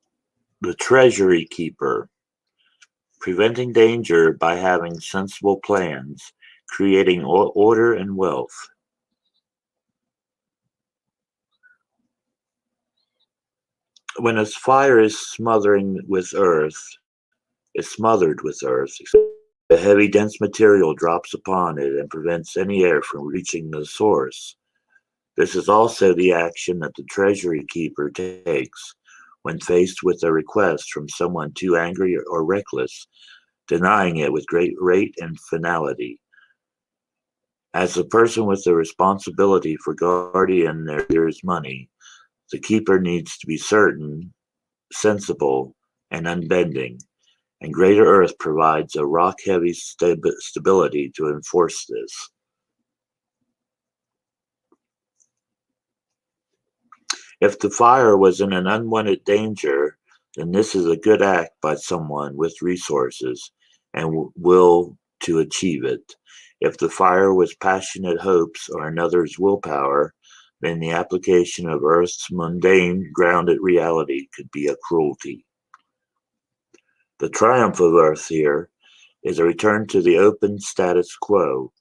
the Treasury Keeper. Preventing danger by having sensible plans, creating order and wealth. When a fire is smothered with earth, a heavy dense material drops upon it and prevents any air from reaching the source. This is also the action that the treasury keeper takes when faced with a request from someone too angry or reckless, denying it with great rate and finality. As the person with the responsibility for guarding their money, the keeper needs to be certain, sensible, and unbending, and Greater Earth provides a rock-heavy stability to enforce this. If the fire was in an unwanted danger, then this is a good act by someone with resources and will to achieve it. If the fire was passionate hopes or another's willpower, then the application of Earth's mundane, grounded reality could be a cruelty. The triumph of Earth here is a return to the open status quo,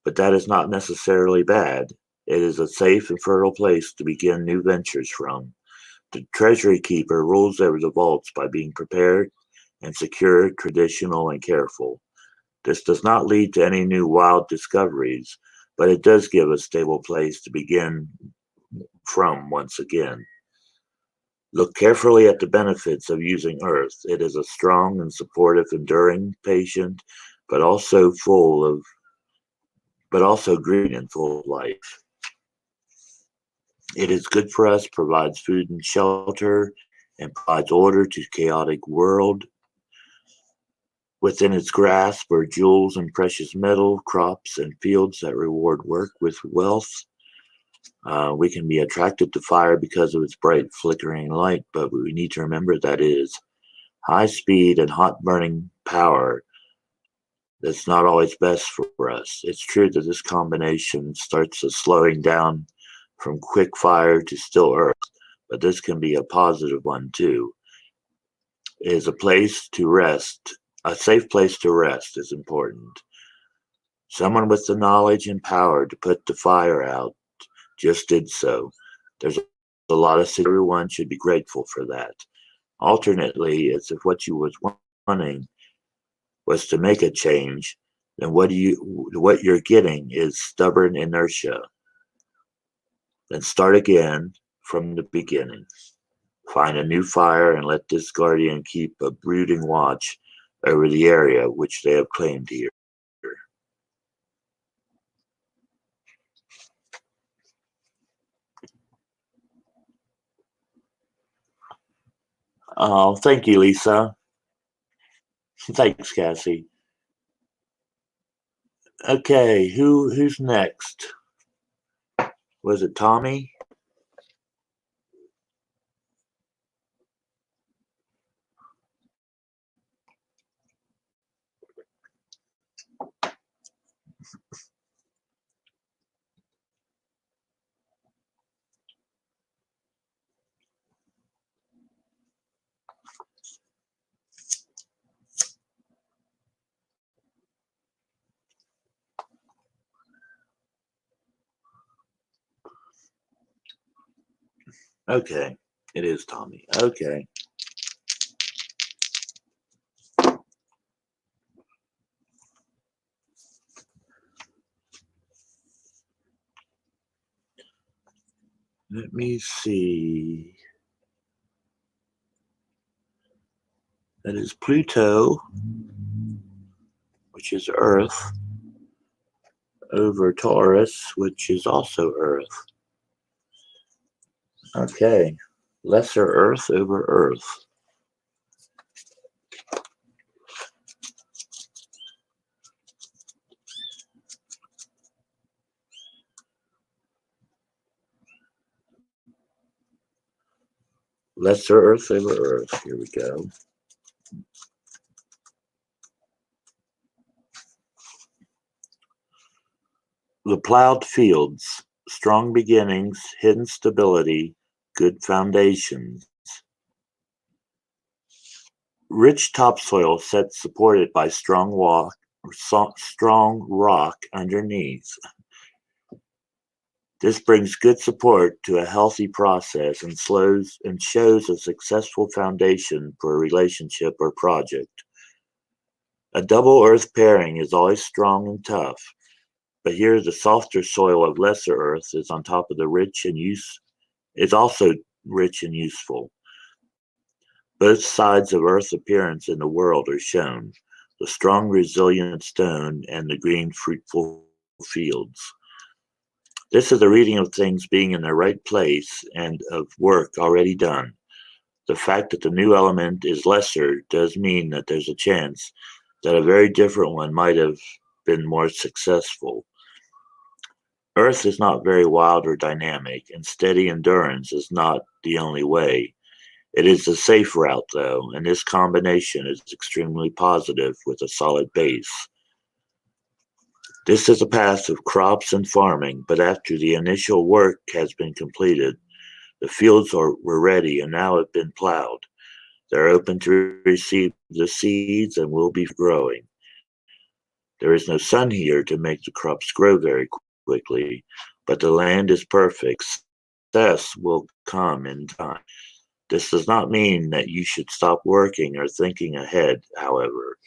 but that is not necessarily bad. It is a safe and fertile place to begin new ventures from. The treasury keeper rules over the vaults by being prepared and secure, traditional, and careful. This does not lead to any new wild discoveries, but it does give a stable place to begin from once again. Look carefully at the benefits of using Earth. It is a strong and supportive, enduring, patient, but also green and full of life. It is good for us, provides food and shelter, and provides order to chaotic world. Within its grasp are jewels and precious metal, crops and fields that reward work with wealth. We can be attracted to fire because of its bright flickering light, but we need to remember that it is high speed and hot burning power that's not always best for us. It's true that this combination starts a slowing down from quick fire to still earth, but this can be a positive one too. It is a place to rest. A safe place to rest is important. Someone with the knowledge and power to put the fire out just did so. There's a lot of things everyone should be grateful for that. Alternately, it's if what you was wanting was to make a change, then what you're getting is stubborn inertia. Then start again from the beginning. Find a new fire and let this guardian keep a brooding watch over the area which they have claimed here. Oh, thank you, Lisa. Thanks, Cassie. Okay, who's next? Was it Tommy? Okay, it is Tommy. Okay. Let me see. That is Pluto, which is Earth, over Taurus, which is also Earth. Okay. Lesser Earth over Earth. Lesser Earth over Earth. Here we go. The plowed fields, strong beginnings, hidden stability, good foundations. Rich topsoil set supported by strong rock underneath. This brings good support to a healthy process and shows a successful foundation for a relationship or project. A double earth pairing is always strong and tough, but here the softer soil of lesser earth is on top of the is also rich and useful. Both sides of Earth's appearance in the world are shown, the strong resilient stone and the green fruitful fields. This is a reading of things being in their right place and of work already done. The fact that the new element is lesser does mean that there's a chance that a very different one might have been more successful. Earth is not very wild or dynamic, and steady endurance is not the only way. It is the safe route, though, and this combination is extremely positive with a solid base. This is a path of crops and farming, but after the initial work has been completed, the fields were ready and now have been plowed. They're open to receive the seeds and will be growing. There is no sun here to make the crops grow very quickly, but the land is perfect. Success will come in time. This does not mean that you should stop working or thinking ahead, however.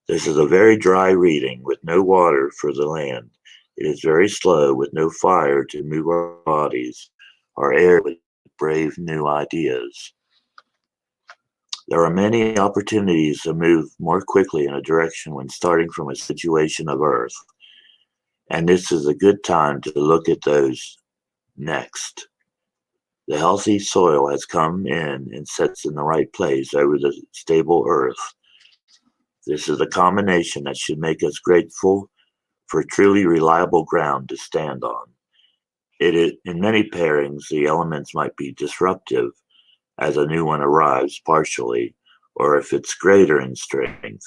This is a very dry reading with no water for the land. It is very slow with no fire to move our bodies, our air with brave new ideas. There are many opportunities to move more quickly in a direction when starting from a situation of earth, and this is a good time to look at those next. The healthy soil has come in and sets in the right place over the stable earth. This is a combination that should make us grateful for truly reliable ground to stand on. In many pairings, the elements might be disruptive as a new one arrives partially, or if it's greater in strength.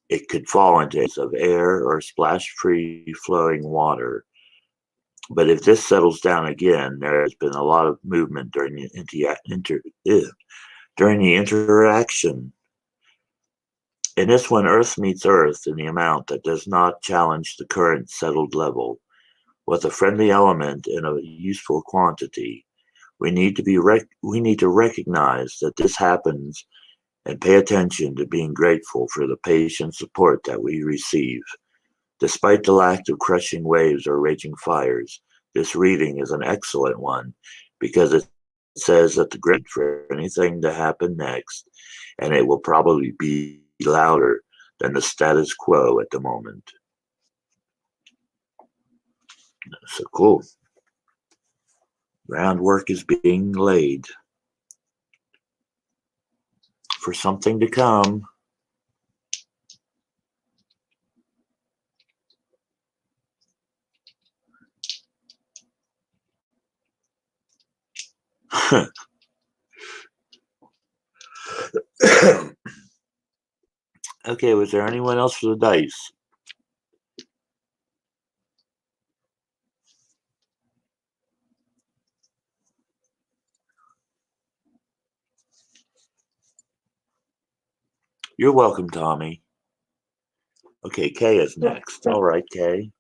It could fall into of air or splash free flowing water. But if this settles down again, there has been a lot of movement during the interaction. In this one, Earth meets Earth in the amount that does not challenge the current settled level. With a friendly element in a useful quantity, we need to recognize that this happens and pay attention to being grateful for the patient support that we receive. Despite the lack of crushing waves or raging fires, this reading is an excellent one because it says that the great for anything to happen next, and it will probably be louder than the status quo at the moment. So cool. Groundwork is being laid for something to come. Okay, was there anyone else for the dice? You're welcome, Tommy. Okay, Kay is next. All right, Kay.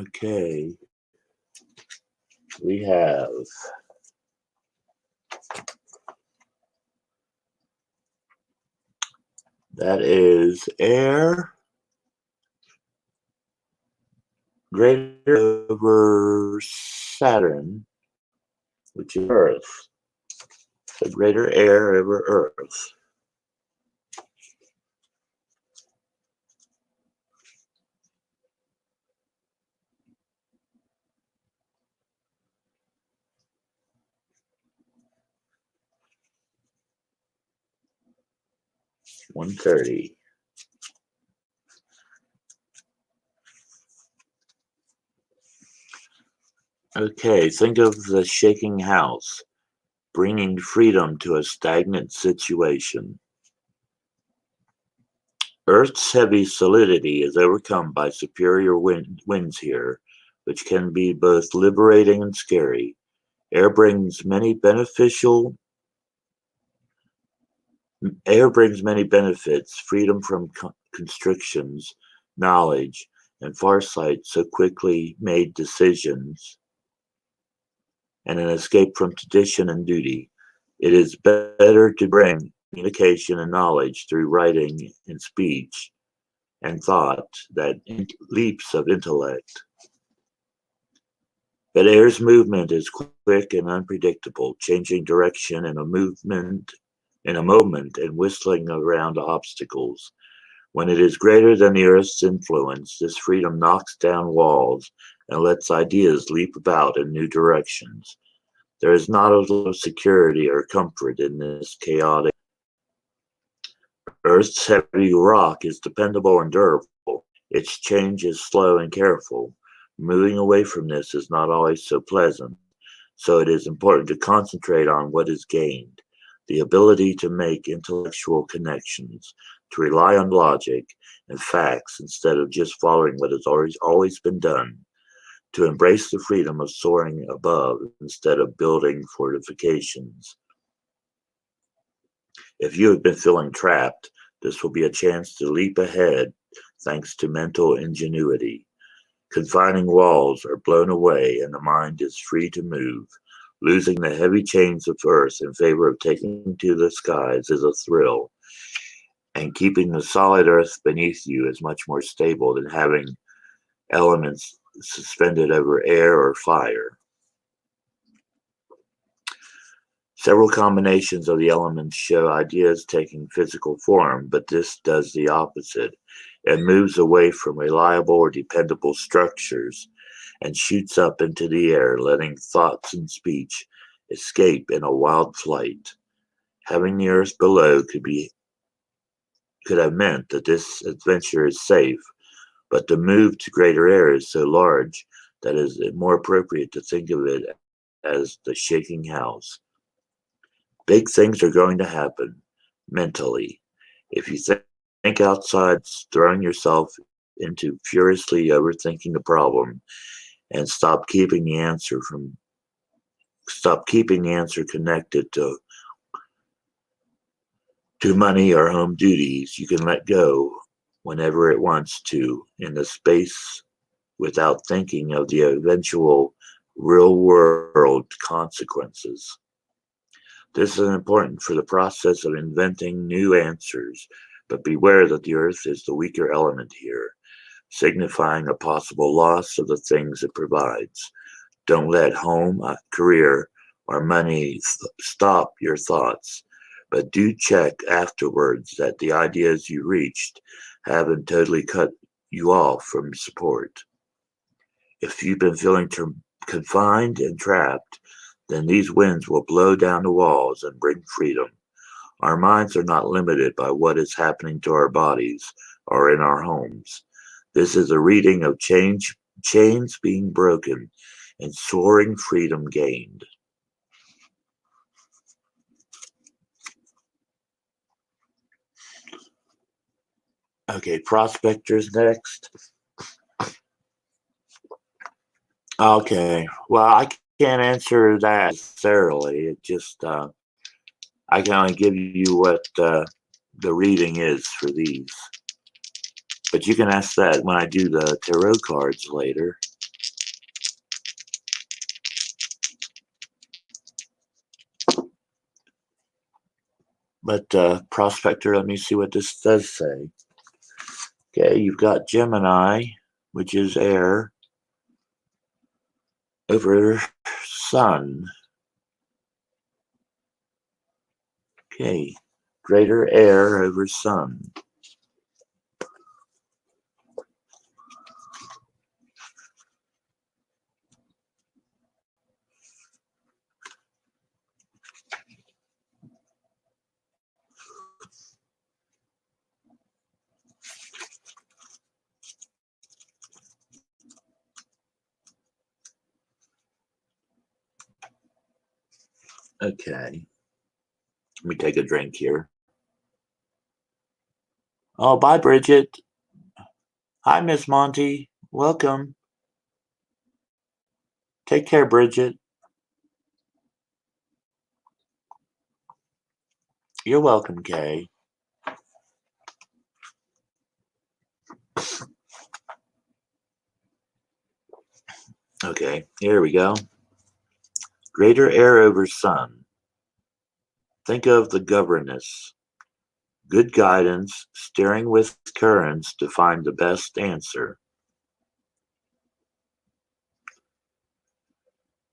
Okay, we have that is air greater over Saturn, which is Earth. So greater air over Earth. $130. Okay, think of the shaking house, bringing freedom to a stagnant situation. Earth's heavy solidity is overcome by superior winds here, which can be both liberating and scary. Air brings many beneficial Air brings many benefits, freedom from constrictions, knowledge, and farsight so quickly made decisions, and an escape from tradition and duty. It is better to bring communication and knowledge through writing and speech and thought than leaps of intellect. But air's movement is quick and unpredictable, changing direction in a moment and whistling around obstacles. When it is greater than the Earth's influence, this freedom knocks down walls and lets ideas leap about in new directions. There is not a lot of security or comfort in this chaotic. Earth's heavy rock is dependable and durable. Its change is slow and careful. Moving away from this is not always so pleasant, so it is important to concentrate on what is gained, the ability to make intellectual connections, to rely on logic and facts instead of just following what has always been done, to embrace the freedom of soaring above instead of building fortifications. If you have been feeling trapped, this will be a chance to leap ahead thanks to mental ingenuity. Confining walls are blown away and the mind is free to move. Losing the heavy chains of earth in favor of taking to the skies is a thrill, and keeping the solid earth beneath you is much more stable than having elements suspended over air or fire. Several combinations of the elements show ideas taking physical form, but this does the opposite. It moves away from reliable or dependable structures and shoots up into the air, letting thoughts and speech escape in a wild flight. Having the earth below could have meant that this adventure is safe, but the move to greater air is so large that it is more appropriate to think of it as the shaking house. Big things are going to happen mentally. If you think outside throwing yourself into furiously overthinking the problem and stop keeping the answer connected to money or home duties, you can let go whenever it wants to in the space without thinking of the eventual real world consequences. This is important for the process of inventing new answers, but beware that the earth is the weaker element here, signifying a possible loss of the things it provides. Don't let home, career, or money stop your thoughts, but do check afterwards that the ideas you reached haven't totally cut you off from support. If you've been feeling confined and trapped, then these winds will blow down the walls and bring freedom. Our minds are not limited by what is happening to our bodies or in our homes. This is a reading of chains being broken and soaring freedom gained. Okay, prospectors next. Okay, well, I can't answer that necessarily. It just, I can only give you what the reading is for these. But you can ask that when I do the tarot cards later. But Prospector, let me see what this does say. Okay, you've got Gemini, which is air, over Sun. Okay, greater air over Sun. Okay, let me take a drink here. Oh, bye, Bridget. Hi, Miss Monty. Welcome. Take care, Bridget. You're welcome, Kay. Okay, here we go. Greater air over Sun. Think of the governess. Good guidance, steering with currents to find the best answer.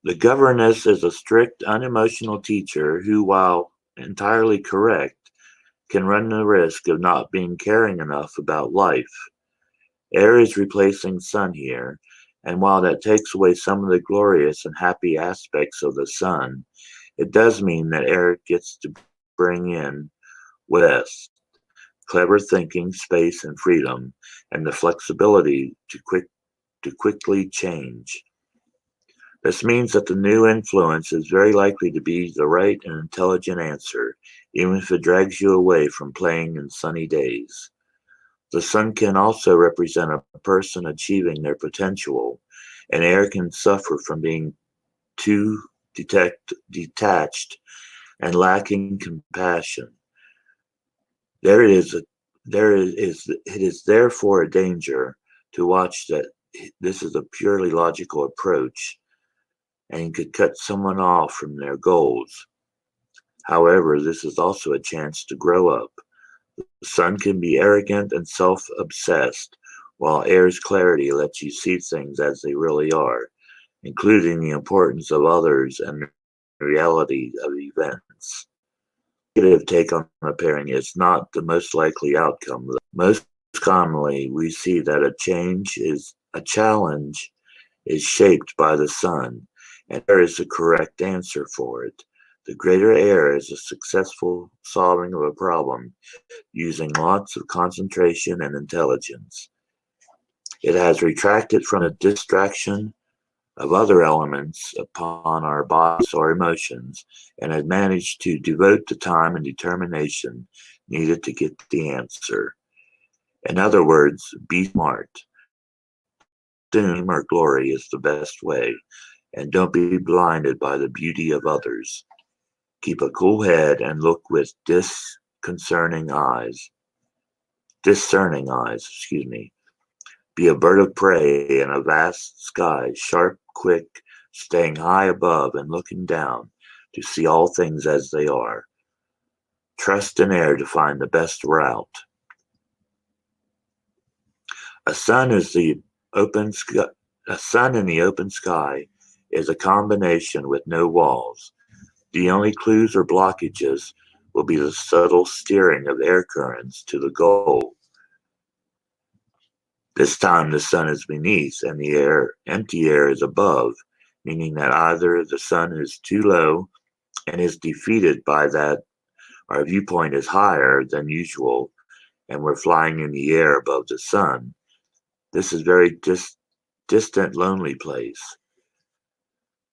The governess is a strict, unemotional teacher who, while entirely correct, can run the risk of not being caring enough about life. Air is replacing Sun here, and while that takes away some of the glorious and happy aspects of the Sun, it does mean that air gets to bring in West, clever thinking, space, and freedom, and the flexibility to quickly change. This means that the new influence is very likely to be the right and intelligent answer, even if it drags you away from playing in sunny days. The Sun can also represent a person achieving their potential, and air can suffer from being too detached and lacking compassion. There is a, it is therefore a danger to watch that this is a purely logical approach and could cut someone off from their goals. However, this is also a chance to grow up. The Sun can be arrogant and self-obsessed, while air's clarity lets you see things as they really are, including the importance of others and the reality of events. Negative take on a pairing is not the most likely outcome. Most commonly, we see that a challenge is shaped by the Sun, and air is the correct answer for it. The greater air is a successful solving of a problem using lots of concentration and intelligence. It has retracted from the distraction of other elements upon our bodies or emotions and has managed to devote the time and determination needed to get the answer. In other words, be smart. Assume or glory is the best way, and don't be blinded by the beauty of others. Keep a cool head and look with discerning eyes, excuse me. Be a bird of prey in a vast sky, sharp, quick, staying high above and looking down to see all things as they are. Trust in air to find the best route. A sun is the open sky. A sun in the open sky is a combination with no walls. The only clues or blockages will be the subtle steering of air currents to the goal. This time the Sun is beneath and the empty air is above, meaning that either the Sun is too low and is defeated by that our viewpoint is higher than usual and we're flying in the air above the Sun. This is very distant, lonely place.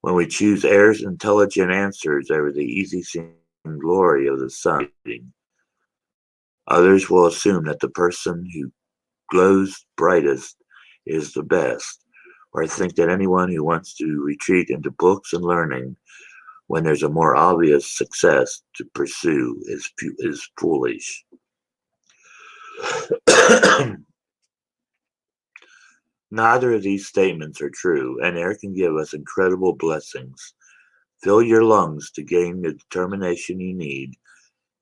When we choose air's intelligent answers over the easy-seeming glory of the Sun, others will assume that the person who glows brightest is the best, or think that anyone who wants to retreat into books and learning when there's a more obvious success to pursue is foolish. Neither of these statements are true, and air can give us incredible blessings. Fill your lungs to gain the determination you need,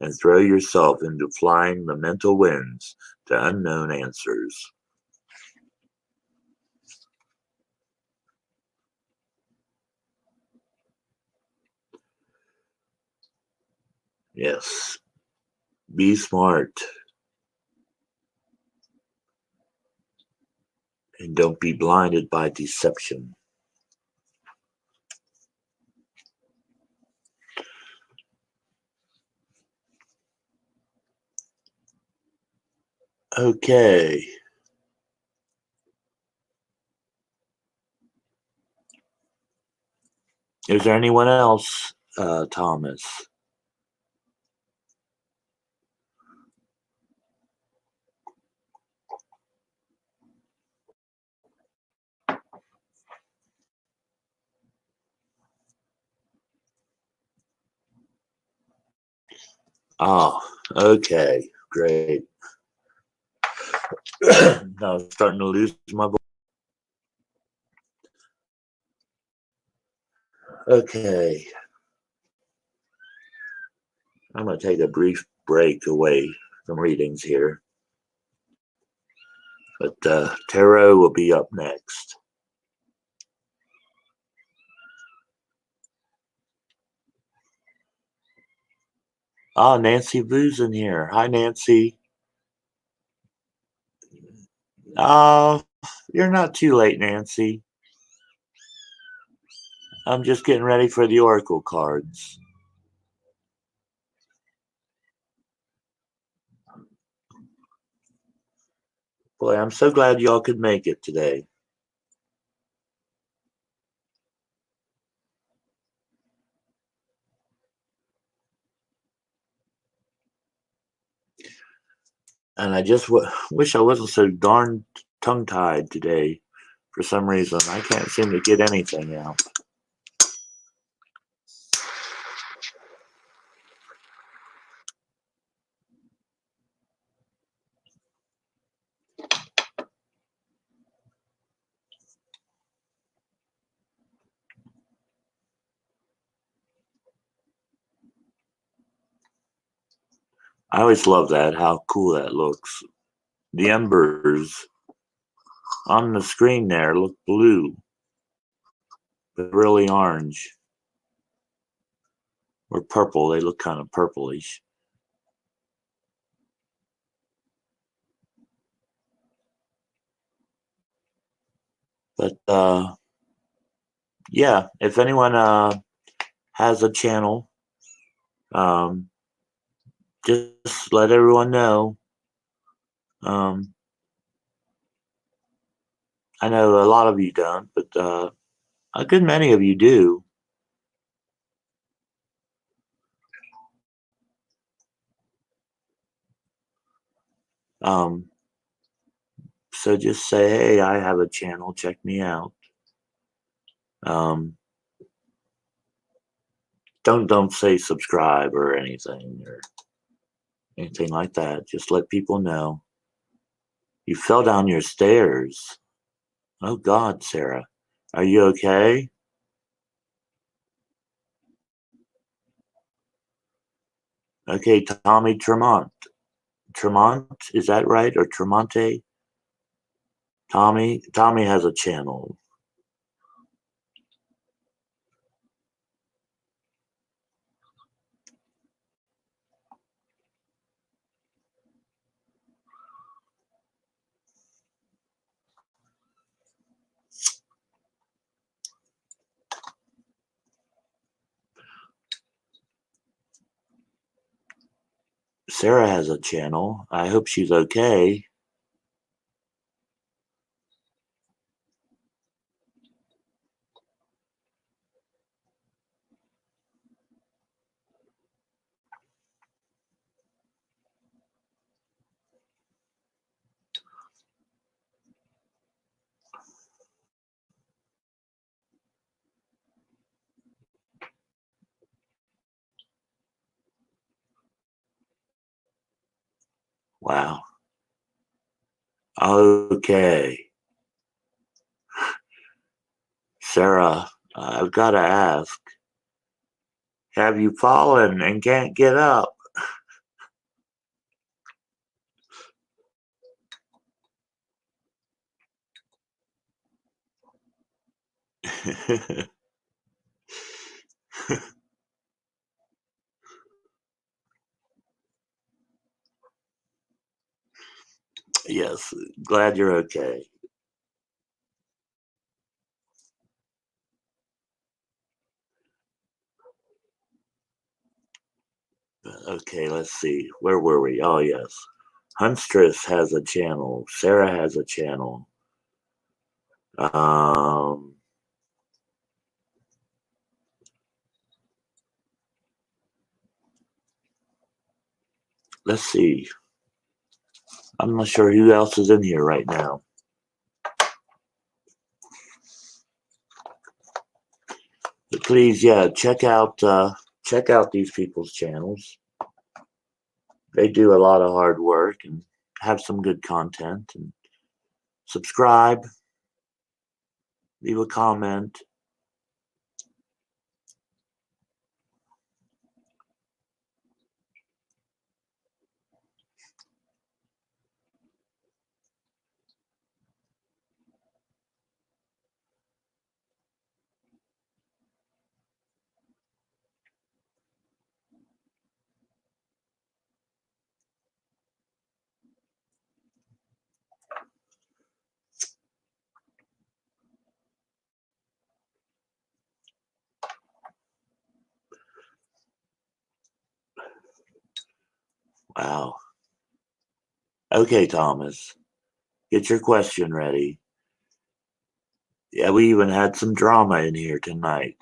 and throw yourself into flying the mental winds to unknown answers. Yes, be smart and don't be blinded by deception. Okay. Is there anyone else, Thomas? Oh, okay. Great. Now I'm starting to lose my voice. Okay. I'm going to take a brief break away from readings here. But tarot will be up next. Oh, Nancy Vu's in here. Hi, Nancy. Oh, you're not too late, Nancy. I'm just getting ready for the oracle cards. Boy, I'm so glad y'all could make it today. And I just wish I wasn't so darn tongue-tied today. For some reason, I can't seem to get anything out. I always love that, how cool that looks. The embers on the screen there look blue, but really orange. Or purple, they look kind of purplish. But yeah, if anyone has a channel, um, just let everyone know. Um, I know a lot of you don't, but a good many of you do. Um, so just say, hey, I have a channel, check me out. Um, don't say subscribe or anything like that. Just let people know. You fell down your stairs. Oh God, Sarah, are you okay? Okay, Tommy Tremont. Tremont, is that right? Or Tremonte? Tommy has a channel. Sarah has a channel. I hope she's okay. Wow. Okay. Sarah, I've got to ask, have you fallen and can't get up? Yes, glad you're okay. Okay, let's see. Where were we? Oh, yes. Hunstress has a channel. Sarah has a channel. Um, let's see. I'm not sure who else is in here right now. But please, yeah, check out these people's channels. They do a lot of hard work and have some good content. And subscribe, leave a comment. Wow. Okay, Thomas, get your question ready. Yeah, we even had some drama in here tonight.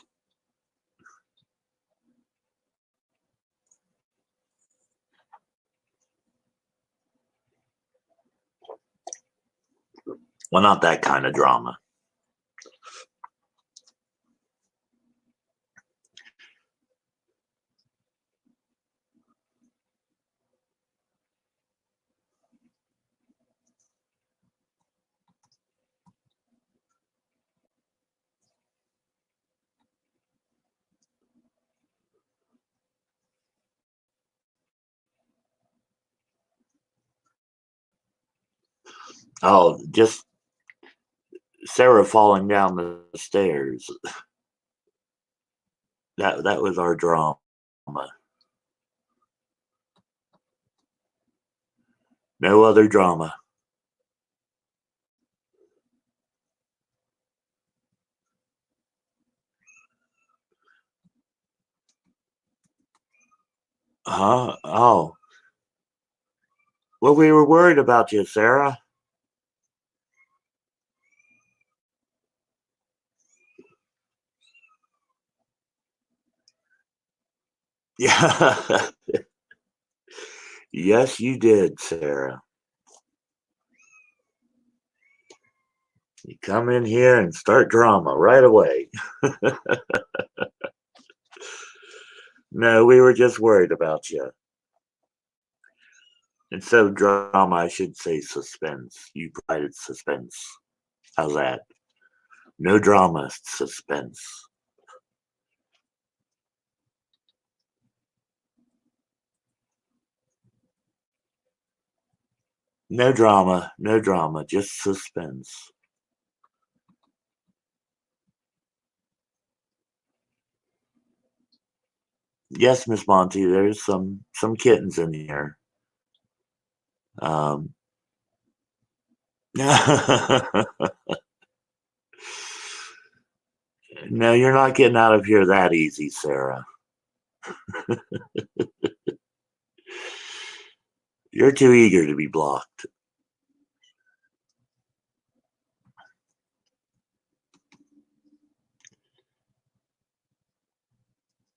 Well, not that kind of drama. Oh, just Sarah falling down the stairs. That was our drama. No other drama. Huh? Oh, well, we were worried about you, Sarah. Yeah. Yes, you did, Sarah. You come in here and start drama right away. No, we were just worried about you. Instead of drama, I should say suspense. You provided suspense. How's that? No drama, suspense. No drama, just suspense. Yes, Miss Monty, there's some kittens in here. Um, no, you're not getting out of here that easy, Sarah. You're too eager to be blocked.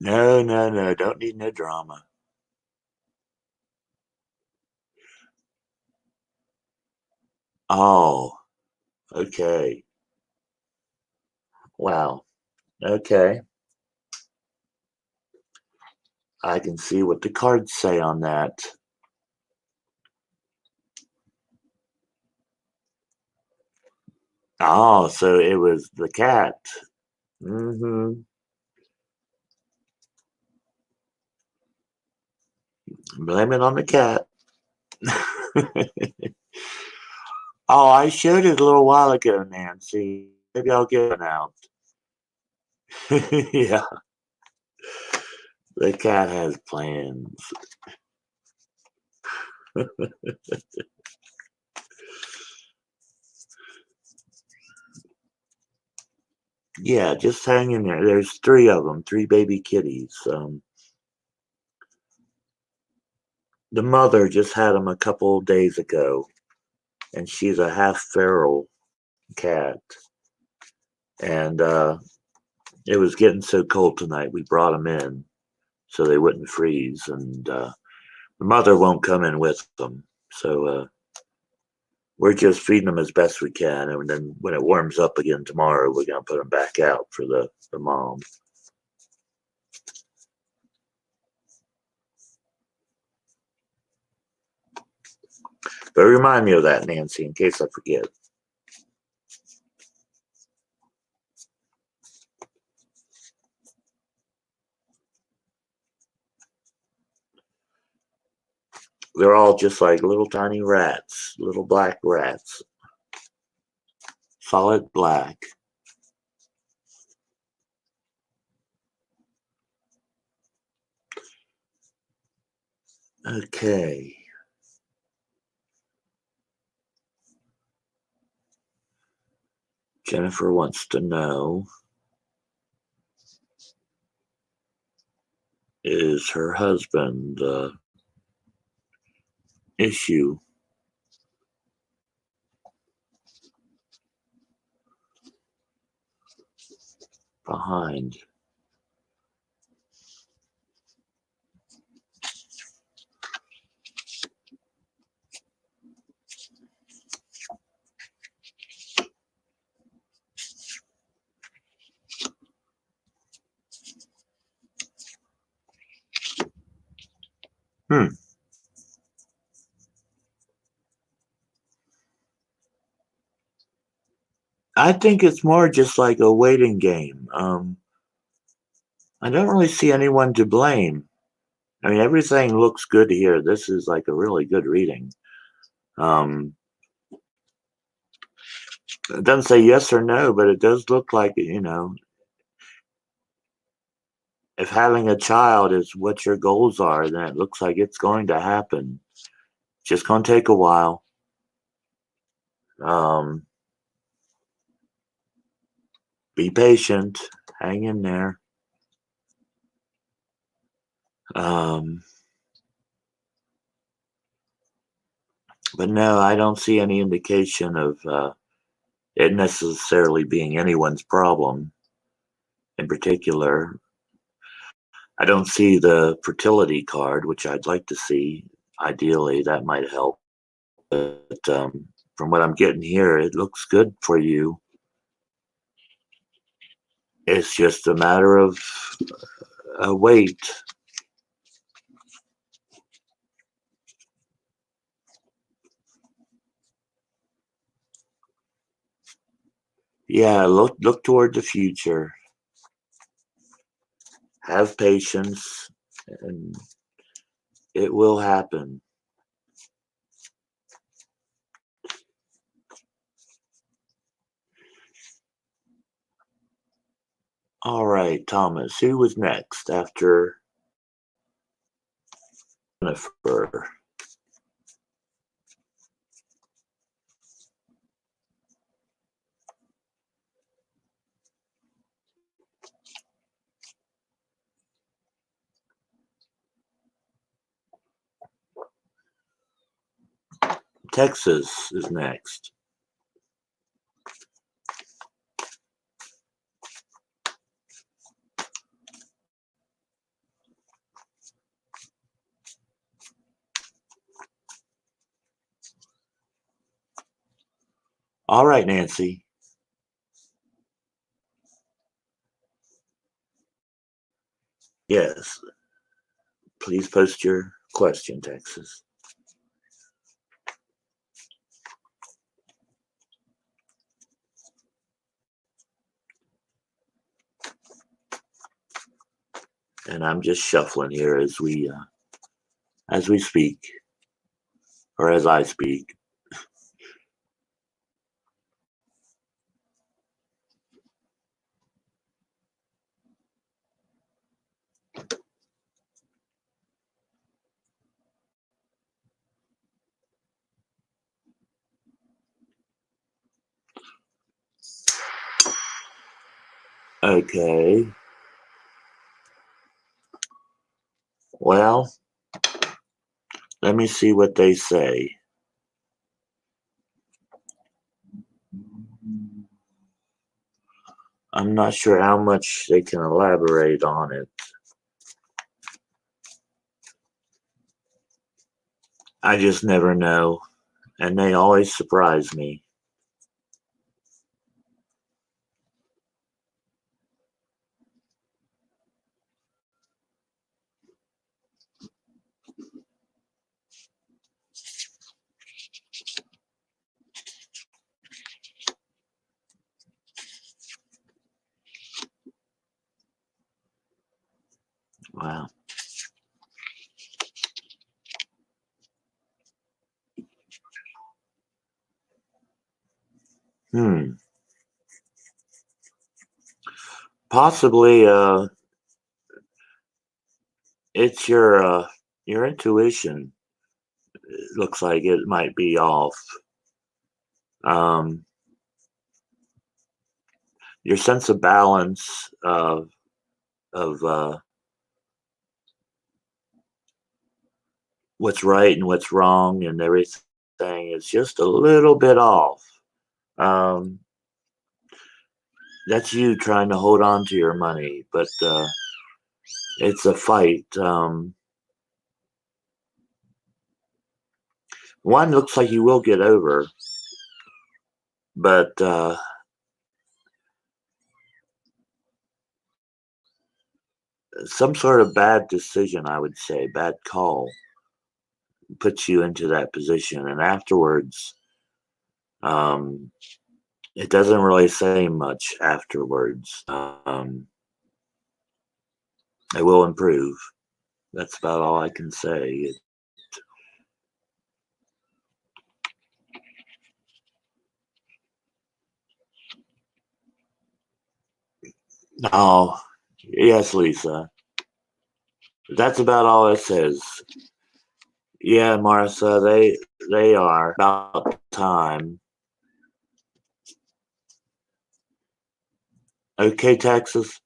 No, no, no, don't need no drama. Oh, okay. Wow. Okay. I can see what the cards say on that. Oh, so it was the cat. Mm-hmm. Blame it on the cat. Oh, I showed it a little while ago, Nancy. Maybe I'll get it out. Yeah, the cat has plans. Yeah, just hang in there. There's three of them, three baby kitties. The mother just had them a couple days ago, and she's a half feral cat. And it was getting so cold tonight, we brought them in so they wouldn't freeze. And the mother won't come in with them, so we're just feeding them as best we can. And then when it warms up again tomorrow, we're gonna put them back out for the mom. But remind me of that, Nancy, in case I forget. They're all just like little tiny rats, little black rats, solid black. Okay. Jennifer wants to know, is her husband issue behind? Hmm. I think it's more just like a waiting game. I don't really see anyone to blame. I mean, everything looks good here. This is like a really good reading. Um, it doesn't say yes or no, but it does look like, if having a child is what your goals are, then it looks like it's going to happen. Just going to take a while. Um, be patient. Hang in there. Um, but no, I don't see any indication of it necessarily being anyone's problem in particular. I don't see the fertility card, which I'd like to see. Ideally, that might help. But from what I'm getting here, it looks good for you. It's just a matter of wait. Yeah, look toward the future. Have patience, and it will happen. All right, Thomas. Who was next after Jennifer? Texas is next. All right, Nancy. Yes, please post your question, Texas. And I'm just shuffling here as we speak, or as I speak. Okay. Well, let me see what they say. I'm not sure how much they can elaborate on it. I just never know, and they always surprise me. Wow. Hmm. Possibly, it's your intuition. It looks like it might be off. Um, your sense of balance of what's right and what's wrong and everything is just a little bit off. Um, that's you trying to hold on to your money, but it's a fight. One looks like you will get over, but some sort of bad decision, I would say, bad call, puts you into that position. And afterwards, um, it doesn't really say much afterwards. It will improve. That's about all I can say. Oh, yes, Lisa. That's about all it says. Yeah, Martha, they are about time. Okay, Texas.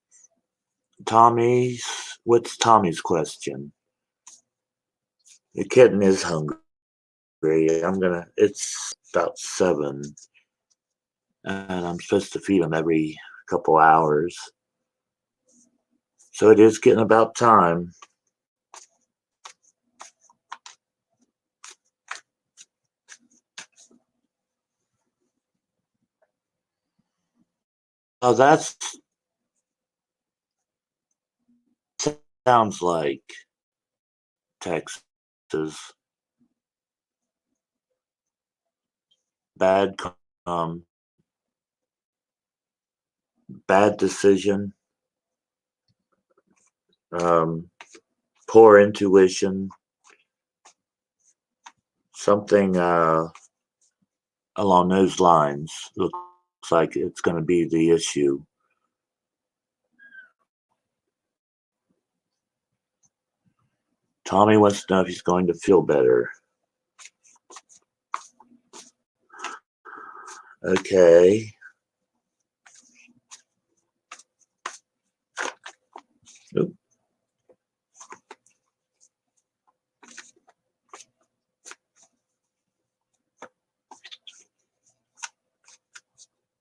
Tommy's. What's Tommy's question? The kitten is hungry. It's about 7, and I'm supposed to feed him every couple hours. So it is getting about time. Oh, that sounds like Texas. Bad, um, bad decision. Um, poor intuition. Something along those lines. Looks like it's going to be the issue. Tommy wants to know if he's going to feel better. Okay. Oop.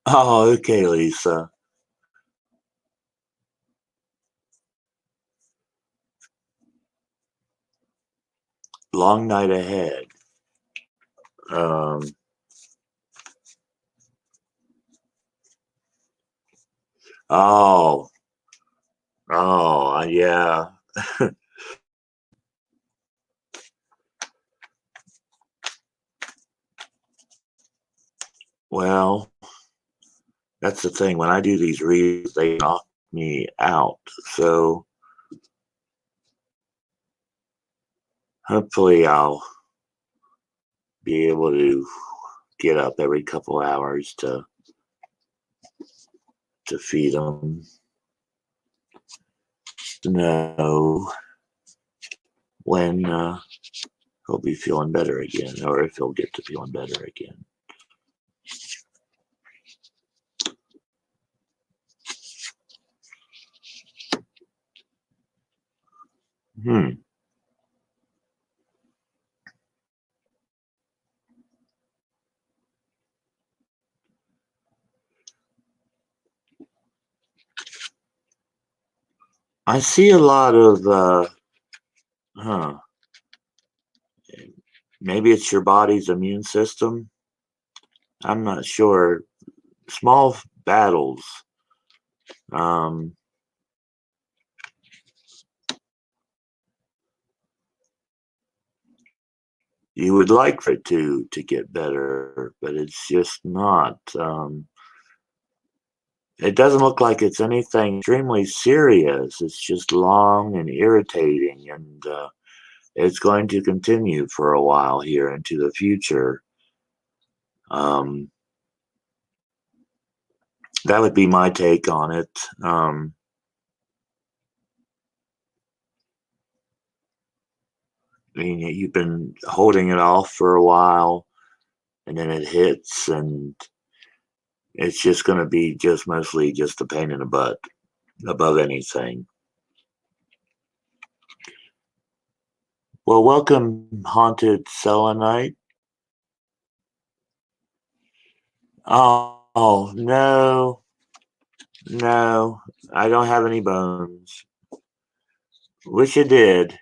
Oh, okay, Lisa. Long night ahead. Um, oh, yeah. Well, that's the thing. When I do these reads, they knock me out. So hopefully I'll be able to get up every couple hours to feed them, to know when he'll be feeling better again, or if he'll get to feeling better again. Hmm. I see a lot of, huh, maybe it's your body's immune system. I'm not sure. Small battles. Um, you would like for it to get better, but it's just not. It doesn't look like it's anything extremely serious. It's just long and irritating, and it's going to continue for a while here into the future. Um, that would be my take on it. I mean, you've been holding it off for a while, and then it hits, and it's just going to be just mostly just a pain in the butt above anything. Well, welcome, haunted selenite. Oh no, no, I don't have any bones. Wish I did.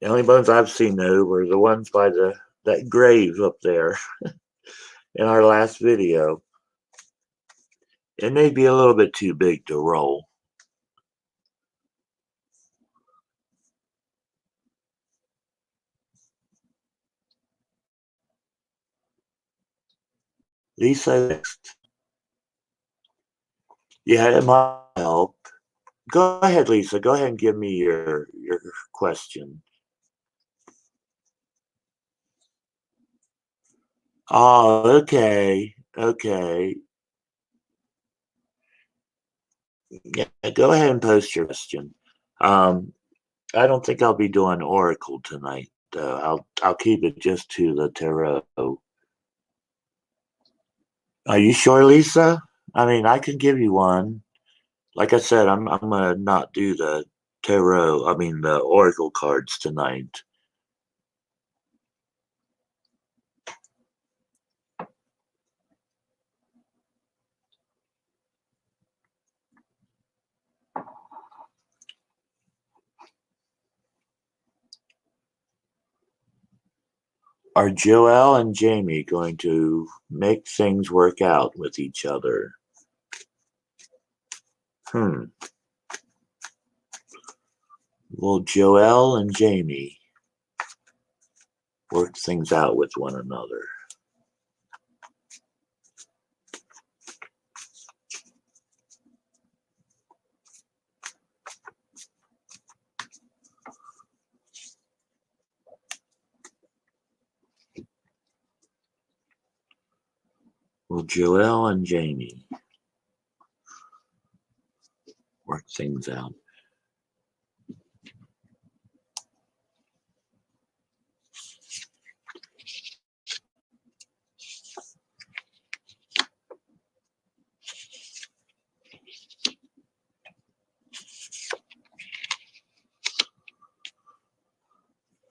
The only bones I've seen though were the ones by the that grave up there in our last video. It may be a little bit too big to roll. Lisa next. Yeah, it might help. Go ahead, Lisa. Go ahead and give me your question. Oh, okay. Okay. Yeah, go ahead and post your question. Um, I don't think I'll be doing Oracle tonight, though. I'll keep it just to the tarot. Are you sure, Lisa? I mean, I can give you one. Like I said, I'm gonna not do the tarot. I mean, the Oracle cards tonight. Are Joelle and Jamie going to make things work out with each other? Hmm. Will Joelle and Jamie work things out with one another? Will Joelle and Jamie work things out?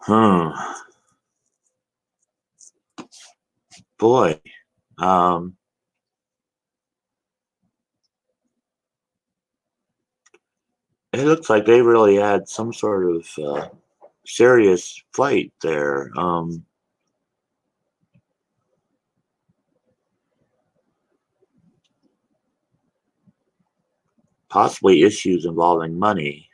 Hmm. Boy. Um. It looks like they really had some sort of serious fight there. Possibly issues involving money.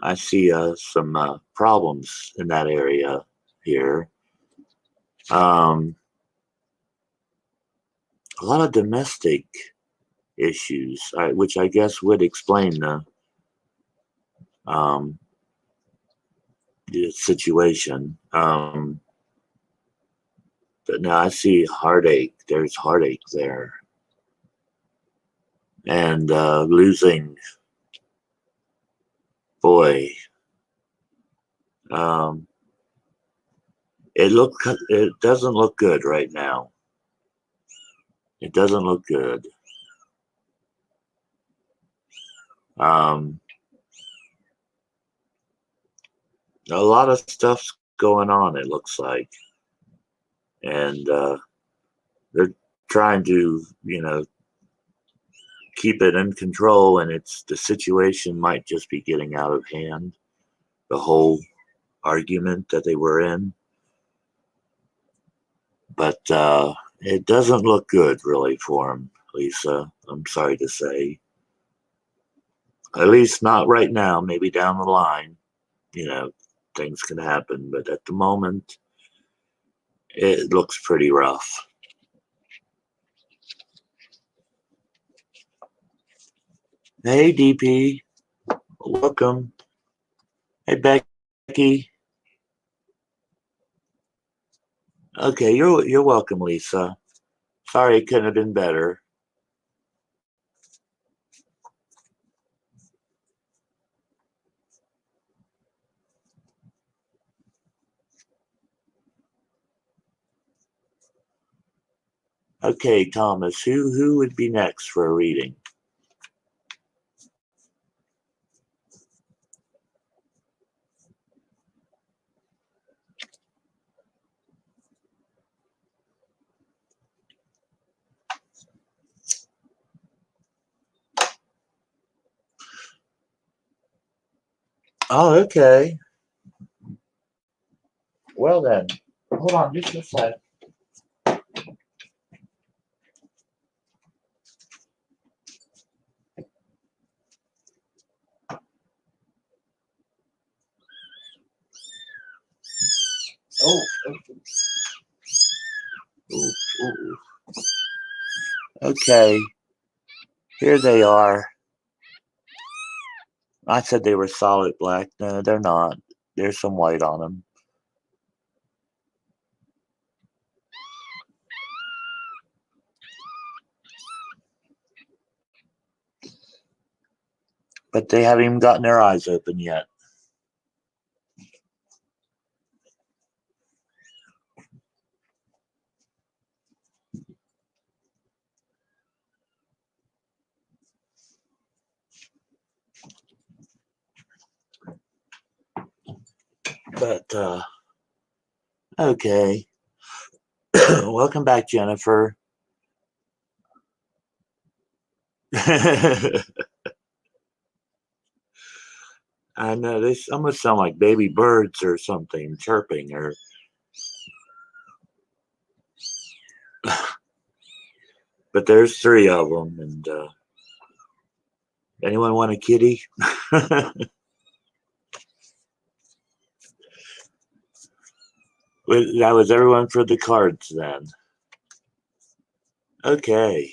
I see some problems in that area here. Um, a lot of domestic issues, which I guess would explain um, the situation. But now I see heartache. There's heartache there. And losing, boy, um, It doesn't look good right now. It doesn't look good. Um, a lot of stuff's going on. It looks like, and they're trying to, keep it in control. And the situation might just be getting out of hand. The whole argument that they were in, but it doesn't look good really for him, Lisa. I'm sorry to say. At least not right now. Maybe down the line, you know, things can happen. But at the moment, it looks pretty rough. Hey, DP, welcome. Hey, Becky. Okay, you're welcome, Lisa. Sorry it couldn't have been better. Okay, Thomas, who would be next for a reading? Oh, okay. Well then, hold on just a sec. Oh, ooh, ooh. Okay, here they are. I said they were solid black. No, they're not. There's some white on them. But they haven't even gotten their eyes open yet. But, okay. Welcome back, Jennifer. I know they almost sound like baby birds or something chirping or but there's three of them and anyone want a kitty? That was everyone for the cards then. Okay.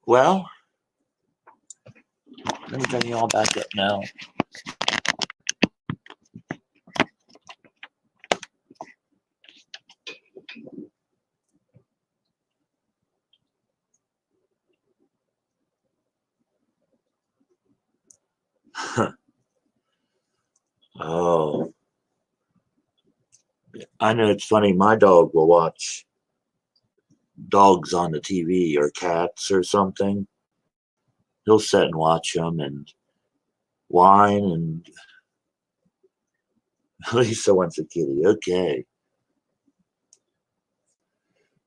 Well, let me bring you all back up now. Oh, I know it's funny. My dog will watch dogs on the TV or cats or something. He'll sit and watch them and whine. And Lisa wants a kitty. Okay.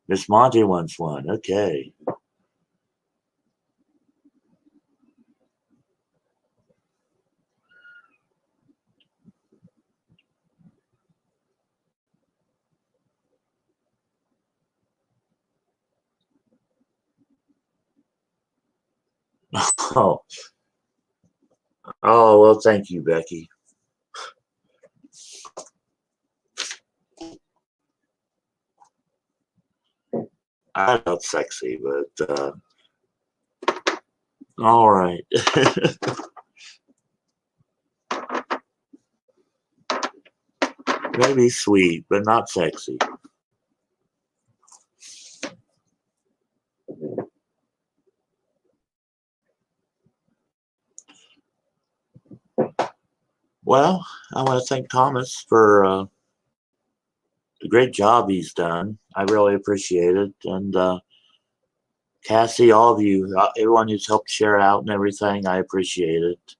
Miss Monty wants one. Okay. Oh, oh well. Thank you, Becky. I felt sexy, but all right. Maybe sweet, but not sexy. Well, I want to thank Thomas for the great job he's done. I really appreciate it. And Cassie, all of you, everyone who's helped share out and everything, I appreciate it.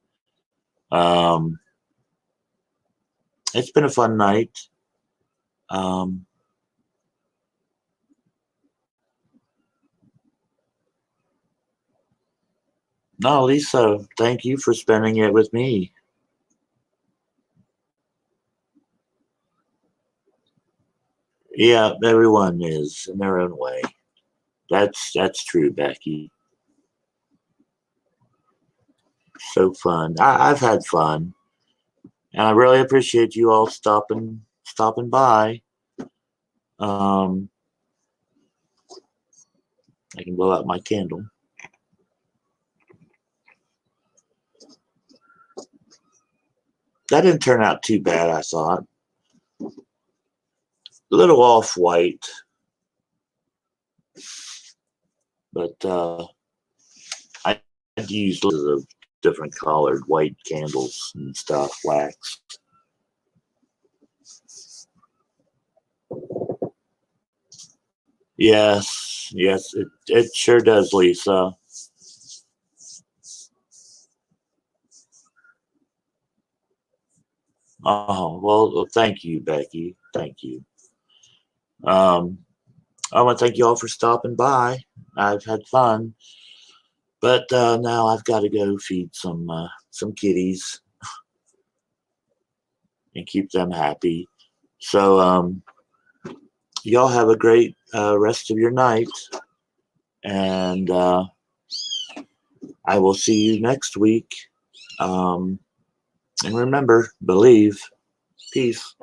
Um, it's been a fun night. Um, no, Lisa, thank you for spending it with me. Yeah, everyone is in their own way. That's true, Becky. So fun. I've had fun, and I really appreciate you all stopping by. Um, I can blow out my candle. That didn't turn out too bad, I thought. A little off white, but I used lots of different colored white candles and stuff, wax. Yes, it sure does, Lisa. Oh, well, thank you, Becky. Thank you. Um, I want to thank you all for stopping by. I've had fun, but now I've got to go feed some kitties and keep them happy. So y'all have a great rest of your night, and I will see you next week. And remember, believe. Peace.